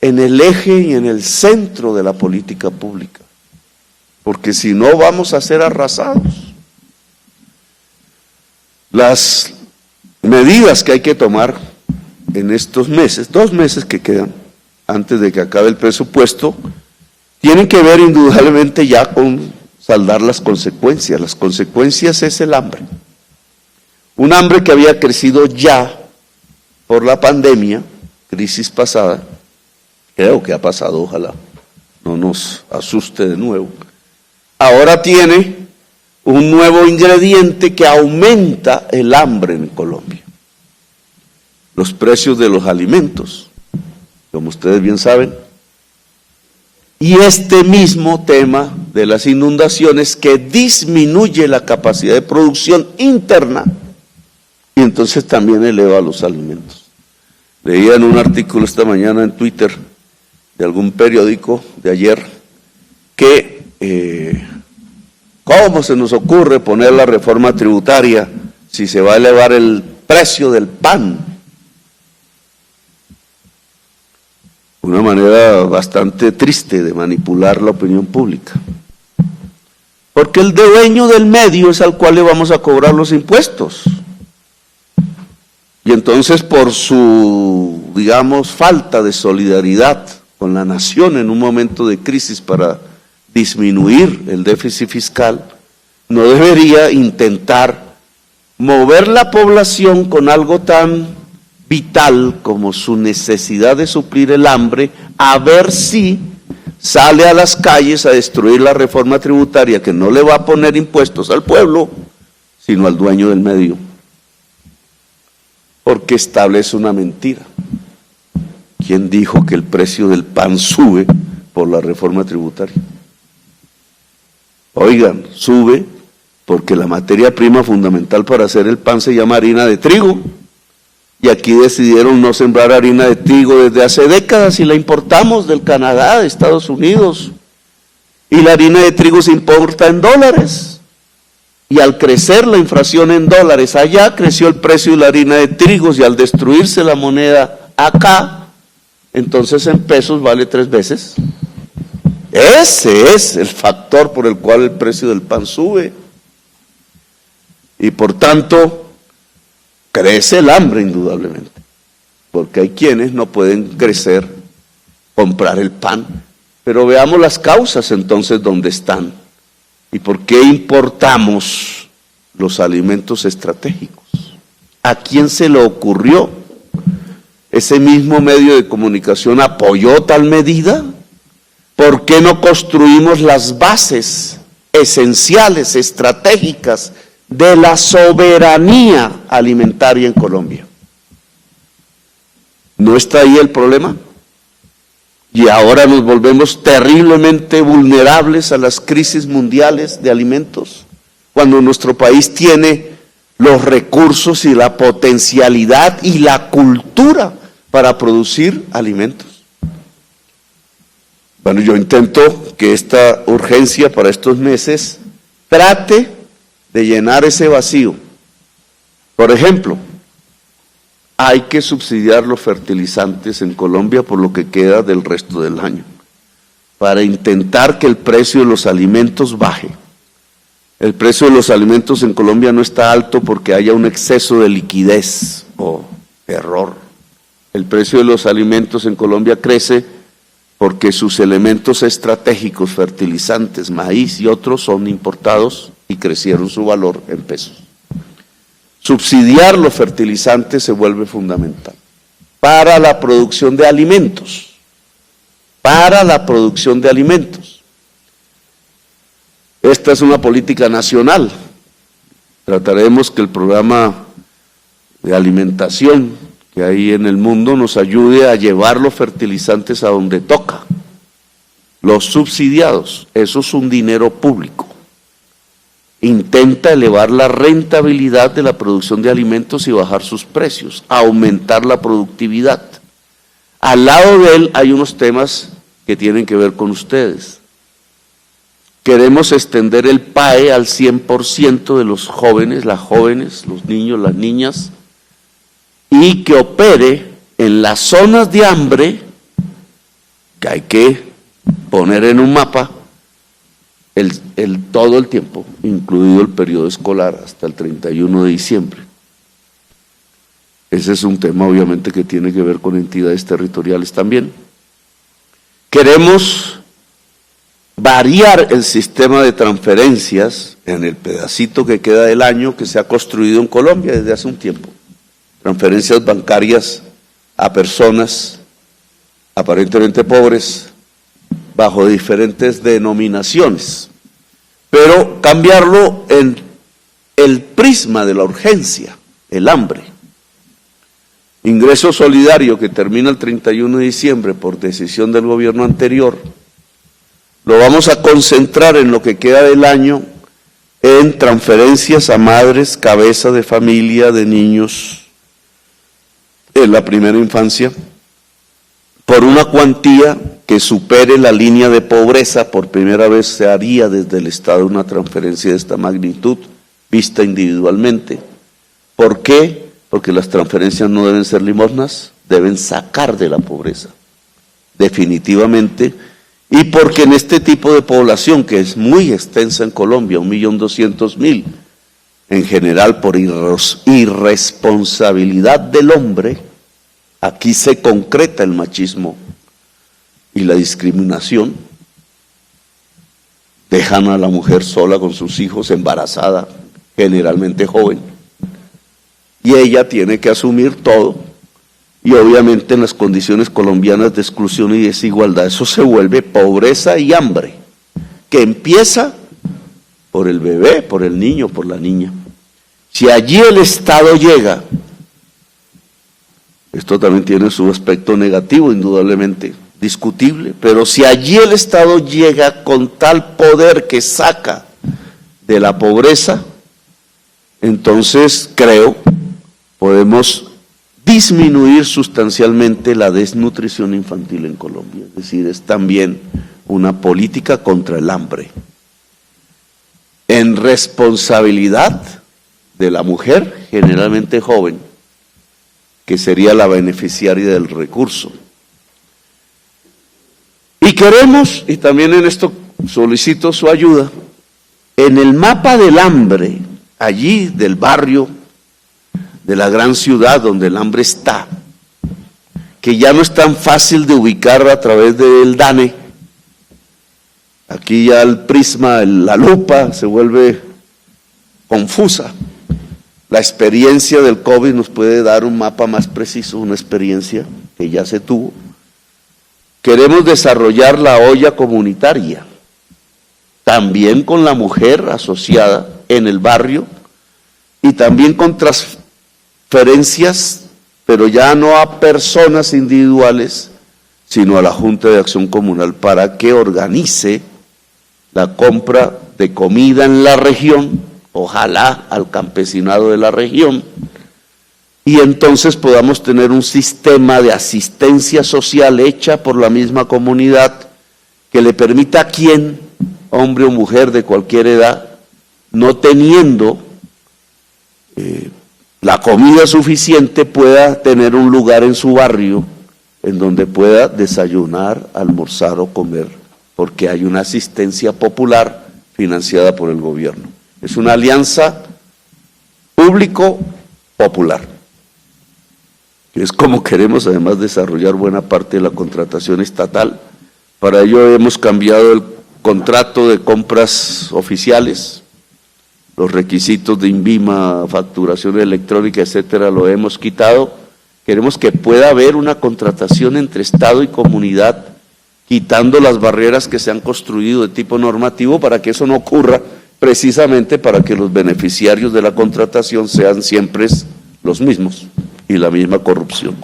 en el eje y en el centro de la política pública. Porque si no vamos a ser arrasados. Las medidas que hay que tomar en estos meses, 2 meses que quedan antes de que acabe el presupuesto, tienen que ver indudablemente ya con saldar las consecuencias. Las consecuencias es el hambre. Un hambre que había crecido ya por la pandemia, crisis pasada, creo que ha pasado, ojalá no nos asuste de nuevo. Ahora tiene un nuevo ingrediente que aumenta el hambre en Colombia. Los precios de los alimentos, como ustedes bien saben, y este mismo tema de las inundaciones que disminuye la capacidad de producción interna y entonces también eleva los alimentos. Leía en un artículo esta mañana en Twitter de algún periódico de ayer que ¿cómo se nos ocurre poner la reforma tributaria si se va a elevar el precio del pan? Una manera bastante triste de manipular la opinión pública. Porque el dueño del medio es al cual le vamos a cobrar los impuestos. Y entonces por su, digamos, falta de solidaridad con la nación en un momento de crisis para disminuir el déficit fiscal, no debería intentar mover la población con algo tan vital como su necesidad de suplir el hambre, a ver si sale a las calles a destruir la reforma tributaria que no le va a poner impuestos al pueblo, sino al dueño del medio, porque establece una mentira. ¿Quién dijo que el precio del pan sube por la reforma tributaria? Oigan, sube porque la materia prima fundamental para hacer el pan se llama harina de trigo. Y aquí decidieron no sembrar harina de trigo desde hace décadas y la importamos del Canadá, de Estados Unidos. Y la harina de trigo se importa en dólares. Y al crecer la inflación en dólares allá, creció el precio de la harina de trigo y al destruirse la moneda acá, entonces en pesos vale 3 veces. Ese es el factor por el cual el precio del pan sube. Y por tanto, crece el hambre indudablemente, porque hay quienes no pueden comprar el pan. Pero veamos las causas entonces dónde están y por qué importamos los alimentos estratégicos. ¿A quién se le ocurrió? ¿Ese mismo medio de comunicación apoyó tal medida? ¿Por qué no construimos las bases esenciales, estratégicas, de la soberanía alimentaria en Colombia? ¿No está ahí el problema? Y ahora nos volvemos terriblemente vulnerables a las crisis mundiales de alimentos, cuando nuestro país tiene los recursos y la potencialidad y la cultura para producir alimentos. Bueno, yo intento que esta urgencia para estos meses trate de llenar ese vacío. Por ejemplo, hay que subsidiar los fertilizantes en Colombia por lo que queda del resto del año, para intentar que el precio de los alimentos baje. El precio de los alimentos en Colombia no está alto porque haya un exceso de liquidez o error. El precio de los alimentos en Colombia crece porque sus elementos estratégicos, fertilizantes, maíz y otros, son importados y crecieron su valor en pesos. Subsidiar los fertilizantes se vuelve fundamental para la producción de alimentos, Esta es una política nacional. Trataremos que el programa de alimentación que hay en el mundo nos ayude a llevar los fertilizantes a donde toca. Los subsidiados, eso es un dinero público. Intenta elevar la rentabilidad de la producción de alimentos y bajar sus precios, aumentar la productividad. Al lado de él hay unos temas que tienen que ver con ustedes. Queremos extender el PAE al 100% de los jóvenes, las jóvenes, los niños, las niñas, y que opere en las zonas de hambre, que hay que poner en un mapa, todo el tiempo, incluido el periodo escolar hasta el 31 de diciembre. Ese es un tema obviamente que tiene que ver con entidades territoriales también. Queremos variar el sistema de transferencias en el pedacito que queda del año que se ha construido en Colombia desde hace un tiempo. Transferencias bancarias a personas aparentemente pobres bajo diferentes denominaciones, pero cambiarlo en el prisma de la urgencia, el hambre. Ingreso solidario que termina el 31 de diciembre por decisión del gobierno anterior, lo vamos a concentrar en lo que queda del año en transferencias a madres, cabeza de familia, de niños en la primera infancia, por una cuantía que supere la línea de pobreza. Por primera vez se haría desde el Estado una transferencia de esta magnitud, vista individualmente. ¿Por qué? Porque las transferencias no deben ser limosnas, deben sacar de la pobreza, definitivamente, y porque en este tipo de población, que es muy extensa en Colombia, 1.200.000, en general por irresponsabilidad del hombre, aquí se concreta el machismo y la discriminación. Dejan a la mujer sola con sus hijos, embarazada, generalmente joven, y ella tiene que asumir todo, y obviamente en las condiciones colombianas de exclusión y desigualdad, eso se vuelve pobreza y hambre, que empieza por el bebé, por el niño, por la niña. Si allí el Estado llega, esto también tiene su aspecto negativo, indudablemente, discutible, pero si allí el Estado llega con tal poder que saca de la pobreza, entonces creo podemos disminuir sustancialmente la desnutrición infantil en Colombia. Es decir, es también una política contra el hambre. En responsabilidad de la mujer, generalmente joven, que sería la beneficiaria del recurso. Y queremos, y también en esto solicito su ayuda, en el mapa del hambre, allí del barrio, de la gran ciudad donde el hambre está, que ya no es tan fácil de ubicar a través del DANE, aquí ya el prisma, la lupa se vuelve confusa. La experiencia del COVID nos puede dar un mapa más preciso, una experiencia que ya se tuvo. Queremos desarrollar la olla comunitaria, también con la mujer asociada en el barrio y también con transferencias, pero ya no a personas individuales, sino a la Junta de Acción Comunal para que organice la compra de comida en la región, ojalá al campesinado de la región, y entonces podamos tener un sistema de asistencia social hecha por la misma comunidad que le permita a quien, hombre o mujer de cualquier edad, no teniendo la comida suficiente, pueda tener un lugar en su barrio en donde pueda desayunar, almorzar o comer, porque hay una asistencia popular financiada por el gobierno. Es una alianza público-popular. Es como queremos además desarrollar buena parte de la contratación estatal. Para ello hemos cambiado el contrato de compras oficiales, los requisitos de INVIMA, facturación electrónica, etcétera, lo hemos quitado. Queremos que pueda haber una contratación entre Estado y comunidad, quitando las barreras que se han construido de tipo normativo para que eso no ocurra, precisamente para que los beneficiarios de la contratación sean siempre los mismos y la misma corrupción.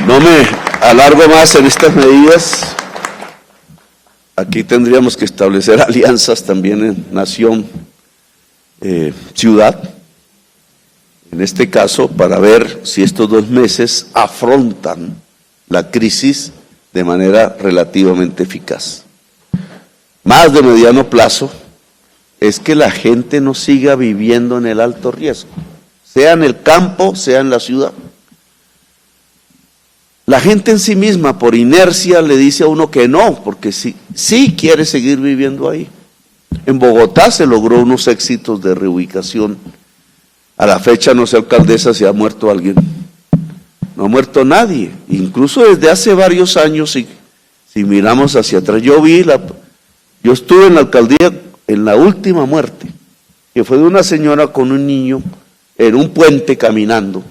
No me alargo más en estas medidas. Aquí tendríamos que establecer alianzas también en nación, ciudad, en este caso, para ver si estos 2 meses afrontan la crisis de manera relativamente eficaz. Más de mediano plazo es que la gente no siga viviendo en el alto riesgo, sea en el campo, sea en la ciudad. la gente en sí misma, por inercia, le dice a uno que no, porque sí quiere seguir viviendo ahí. En Bogotá se logró unos éxitos de reubicación. A la fecha, no sé, alcaldesa, si ha muerto alguien. No ha muerto nadie. Incluso desde hace varios años, si miramos hacia atrás, yo estuve en la alcaldía en la última muerte, que fue de una señora con un niño en un puente caminando,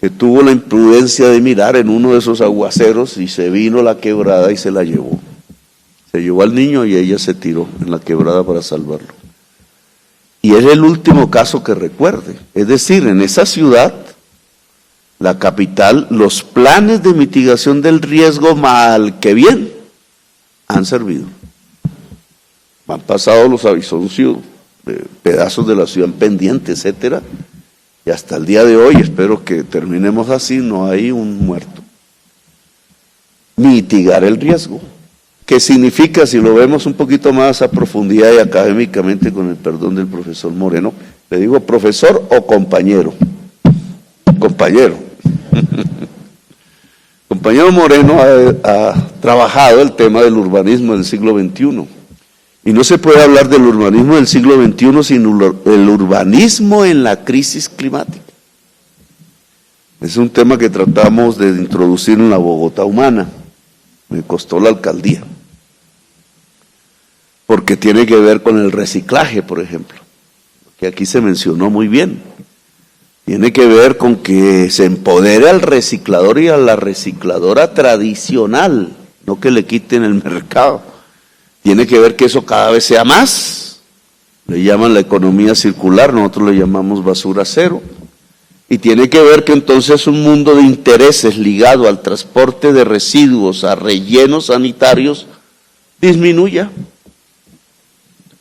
que tuvo la imprudencia de mirar en uno de esos aguaceros y se vino la quebrada y se la llevó. Se llevó al niño y ella se tiró en la quebrada para salvarlo. Y es el último caso que recuerde. Es decir, en esa ciudad, la capital, los planes de mitigación del riesgo, mal que bien, han servido. Han pasado los avisoncios, pedazos de la ciudad pendiente, etcétera, y hasta el día de hoy, espero que terminemos así, no hay un muerto. Mitigar el riesgo. ¿Qué significa, si lo vemos un poquito más a profundidad y académicamente, con el perdón del profesor Moreno? ¿Le digo profesor o compañero? Compañero. Compañero Moreno ha trabajado el tema del urbanismo del siglo XXI. Y no se puede hablar del urbanismo del siglo XXI sin el urbanismo en la crisis climática. Es un tema que tratamos de introducir en la Bogotá humana. Me costó la alcaldía. Porque tiene que ver con el reciclaje, por ejemplo, que aquí se mencionó muy bien. Tiene que ver con que se empodere al reciclador y a la recicladora tradicional, no que le quiten el mercado. Tiene que ver que eso cada vez sea más. Le llaman la economía circular, nosotros le llamamos basura cero. Y tiene que ver que entonces un mundo de intereses ligado al transporte de residuos, a rellenos sanitarios, disminuya.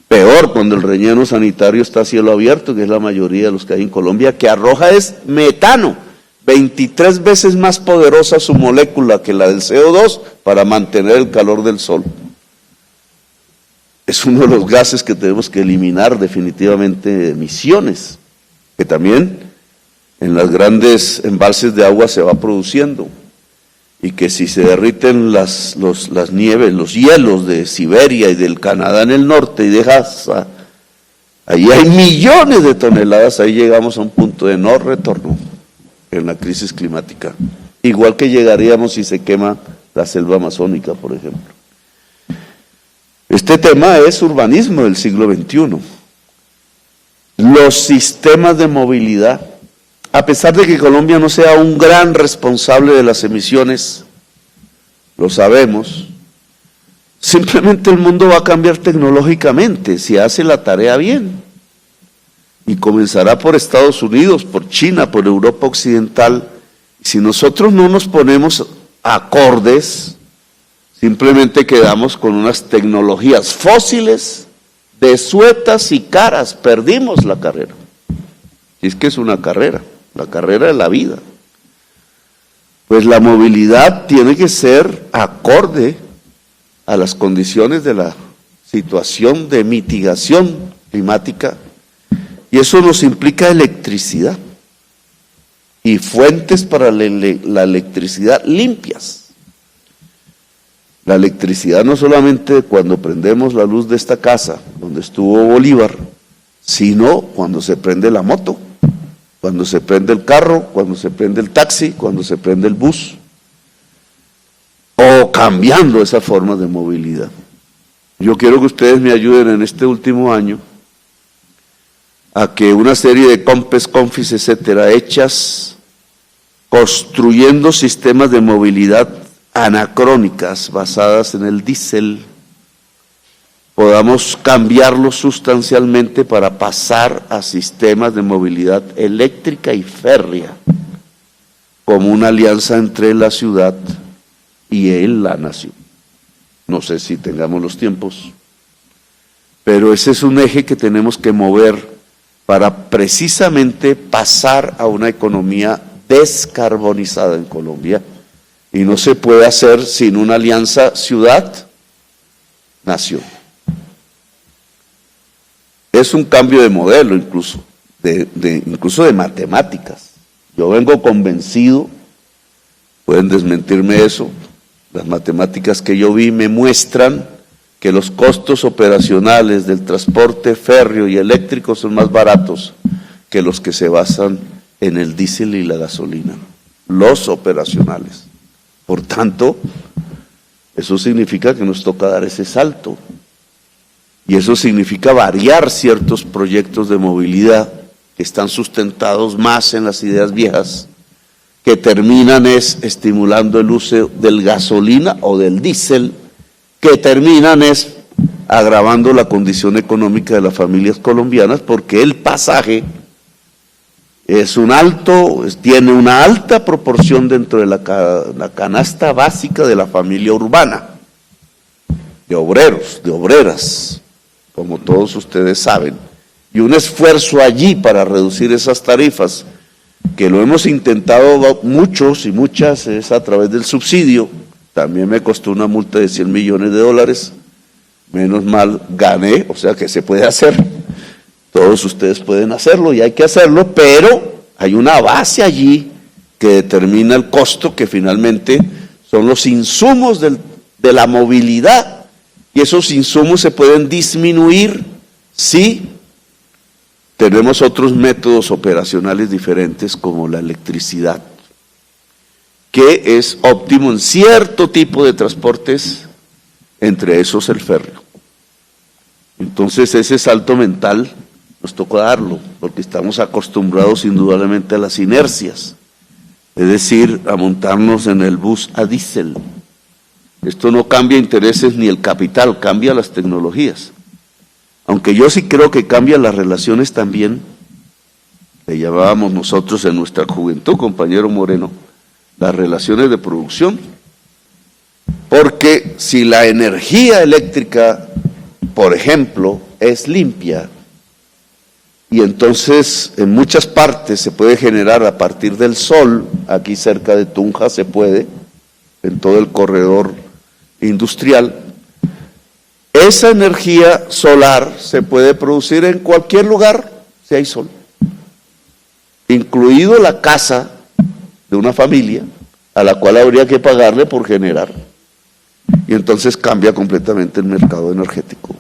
Peor cuando el relleno sanitario está a cielo abierto, que es la mayoría de los que hay en Colombia, que arroja es metano, 23 veces más poderosa su molécula que la del CO2 para mantener el calor del sol. Es uno de los gases que tenemos que eliminar definitivamente de emisiones, que también en las grandes embalses de agua se va produciendo, y que si se derriten las nieves, los hielos de Siberia y del Canadá en el norte y de Gaza, ahí hay millones de toneladas, ahí llegamos a un punto de no retorno en la crisis climática, igual que llegaríamos si se quema la selva amazónica, por ejemplo. Este tema es urbanismo del siglo XXI. Los sistemas de movilidad, a pesar de que Colombia no sea un gran responsable de las emisiones, lo sabemos, simplemente el mundo va a cambiar tecnológicamente si hace la tarea bien. Y comenzará por Estados Unidos, por China, por Europa Occidental. Si nosotros no nos ponemos acordes, simplemente quedamos con unas tecnologías fósiles, desuetas y caras. Perdimos la carrera. Y es que es una carrera, la carrera de la vida. Pues la movilidad tiene que ser acorde a las condiciones de la situación de mitigación climática, y eso nos implica electricidad y fuentes para la electricidad limpias. La electricidad no solamente cuando prendemos la luz de esta casa, donde estuvo Bolívar, sino cuando se prende la moto, cuando se prende el carro, cuando se prende el taxi, cuando se prende el bus, o cambiando esa forma de movilidad. Yo quiero que ustedes me ayuden en este último año a que una serie de COMPES, CONFIS, etcétera, hechas construyendo sistemas de movilidad anacrónicas basadas en el diésel, podamos cambiarlos sustancialmente para pasar a sistemas de movilidad eléctrica y férrea, como una alianza entre la ciudad y la nación. No sé si tengamos los tiempos, pero ese es un eje que tenemos que mover para precisamente pasar a una economía descarbonizada en Colombia, y no se puede hacer sin una alianza ciudad-nación. Es un cambio de modelo incluso de matemáticas. Yo vengo convencido pueden desmentirme eso. Las matemáticas que yo vi me muestran que los costos operacionales del transporte férreo y eléctrico son más baratos que los que se basan en el diésel y la gasolina, los operacionales. Por tanto, eso significa que nos toca dar ese salto. Y eso significa variar ciertos proyectos de movilidad que están sustentados más en las ideas viejas, que terminan estimulando el uso del gasolina o del diésel, que terminan agravando la condición económica de las familias colombianas, porque el pasaje tiene una alta proporción dentro de la canasta básica de la familia urbana, de obreros, de obreras, como todos ustedes saben, y un esfuerzo allí para reducir esas tarifas, que lo hemos intentado muchos y muchas, es a través del subsidio. También me costó una multa de $100 millones, menos mal gané, o sea que se puede hacer, todos ustedes pueden hacerlo y hay que hacerlo, pero hay una base allí que determina el costo, que finalmente son los insumos de la movilidad, y esos insumos se pueden disminuir si tenemos otros métodos operacionales diferentes, como la electricidad, que es óptimo en cierto tipo de transportes, entre esos el férreo. Entonces ese salto mental nos toca darlo, porque estamos acostumbrados indudablemente a las inercias, es decir, a montarnos en el bus a diésel. Esto no cambia intereses ni el capital, cambia las tecnologías. Aunque yo sí creo que cambian las relaciones también, le llamábamos nosotros en nuestra juventud, compañero Moreno, las relaciones de producción, porque si la energía eléctrica, por ejemplo, es limpia, y entonces en muchas partes se puede generar a partir del sol, aquí cerca de Tunja se puede, en todo el corredor industrial, esa energía solar se puede producir en cualquier lugar si hay sol, incluido la casa de una familia a la cual habría que pagarle por generar, y entonces cambia completamente el mercado energético.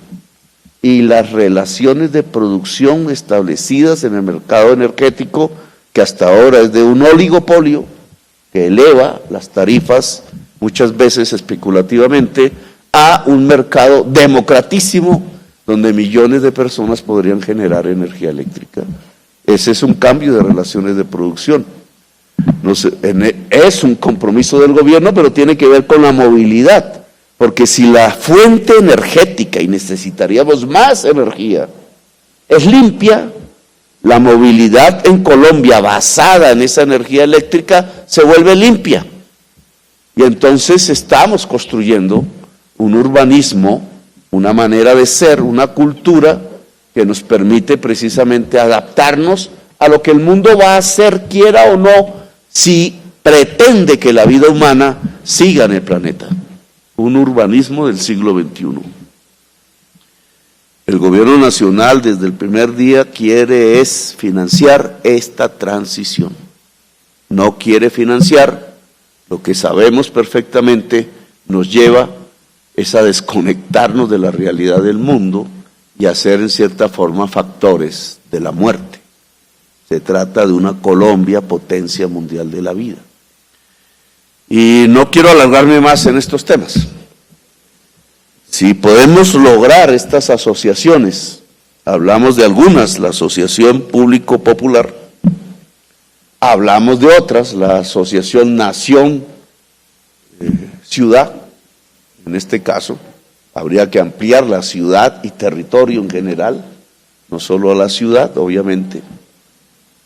Y las relaciones de producción establecidas en el mercado energético, que hasta ahora es de un oligopolio que eleva las tarifas muchas veces especulativamente a un mercado democratísimo donde millones de personas podrían generar energía eléctrica. Ese es un cambio de relaciones de producción. No sé, es un compromiso del gobierno, pero tiene que ver con la movilidad. Porque si la fuente energética, y necesitaríamos más energía, es limpia, la movilidad en Colombia basada en esa energía eléctrica se vuelve limpia. Y entonces estamos construyendo un urbanismo, una manera de ser, una cultura que nos permite precisamente adaptarnos a lo que el mundo va a hacer, quiera o no, si pretende que la vida humana siga en el planeta. Un urbanismo del siglo XXI. El gobierno nacional desde el primer día quiere financiar esta transición. No quiere financiar lo que sabemos perfectamente nos lleva es a desconectarnos de la realidad del mundo y a ser en cierta forma factores de la muerte. Se trata de una Colombia potencia mundial de la vida. Y no quiero alargarme más en estos temas. Si podemos lograr estas asociaciones, hablamos de algunas, la Asociación Público Popular, hablamos de otras, la Asociación Nación Ciudad, en este caso, habría que ampliar la ciudad y territorio en general, no solo a la ciudad, obviamente.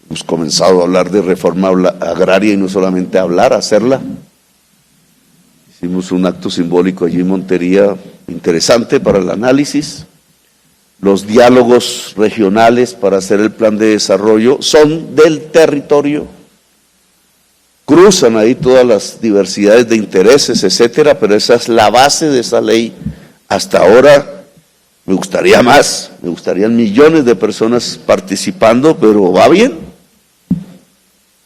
Hemos comenzado a hablar de reforma agraria y no solamente hablar, hacerla. Hicimos un acto simbólico allí en Montería, interesante para el análisis. Los diálogos regionales para hacer el plan de desarrollo son del territorio. Cruzan ahí todas las diversidades de intereses, etcétera, pero esa es la base de esa ley. Hasta ahora me gustaría más, me gustarían millones de personas participando, pero va bien.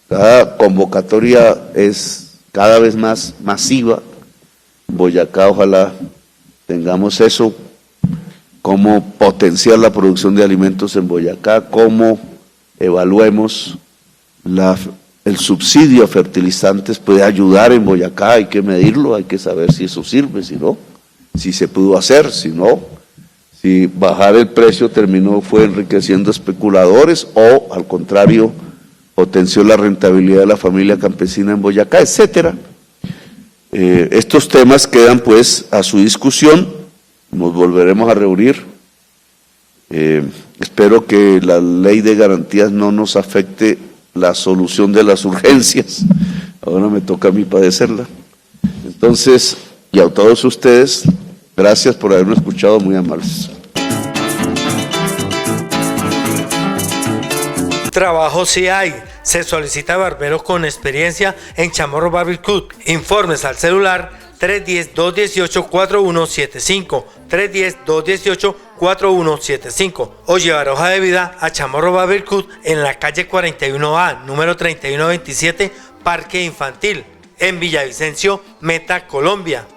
Cada convocatoria es cada vez más masiva. Boyacá, ojalá tengamos eso, cómo potenciar la producción de alimentos en Boyacá, cómo evaluemos el subsidio a fertilizantes, puede ayudar en Boyacá, hay que medirlo, hay que saber si eso sirve, si no, si se pudo hacer, si no, si bajar el precio fue enriqueciendo especuladores o al contrario potenció la rentabilidad de la familia campesina en Boyacá, etcétera. Estos temas quedan pues a su discusión, nos volveremos a reunir. Espero que la ley de garantías no nos afecte la solución de las urgencias, ahora me toca a mí padecerla. Entonces, y a todos ustedes, gracias por haberme escuchado, muy amables. Trabajo sí hay. Se solicita barberos con experiencia en Chamorro Barbecue. Informes al celular 310-218-4175, 310-218-4175 o llevar hoja de vida a Chamorro Barbecue en la calle 41A, número 3127, Parque Infantil, en Villavicencio, Meta, Colombia.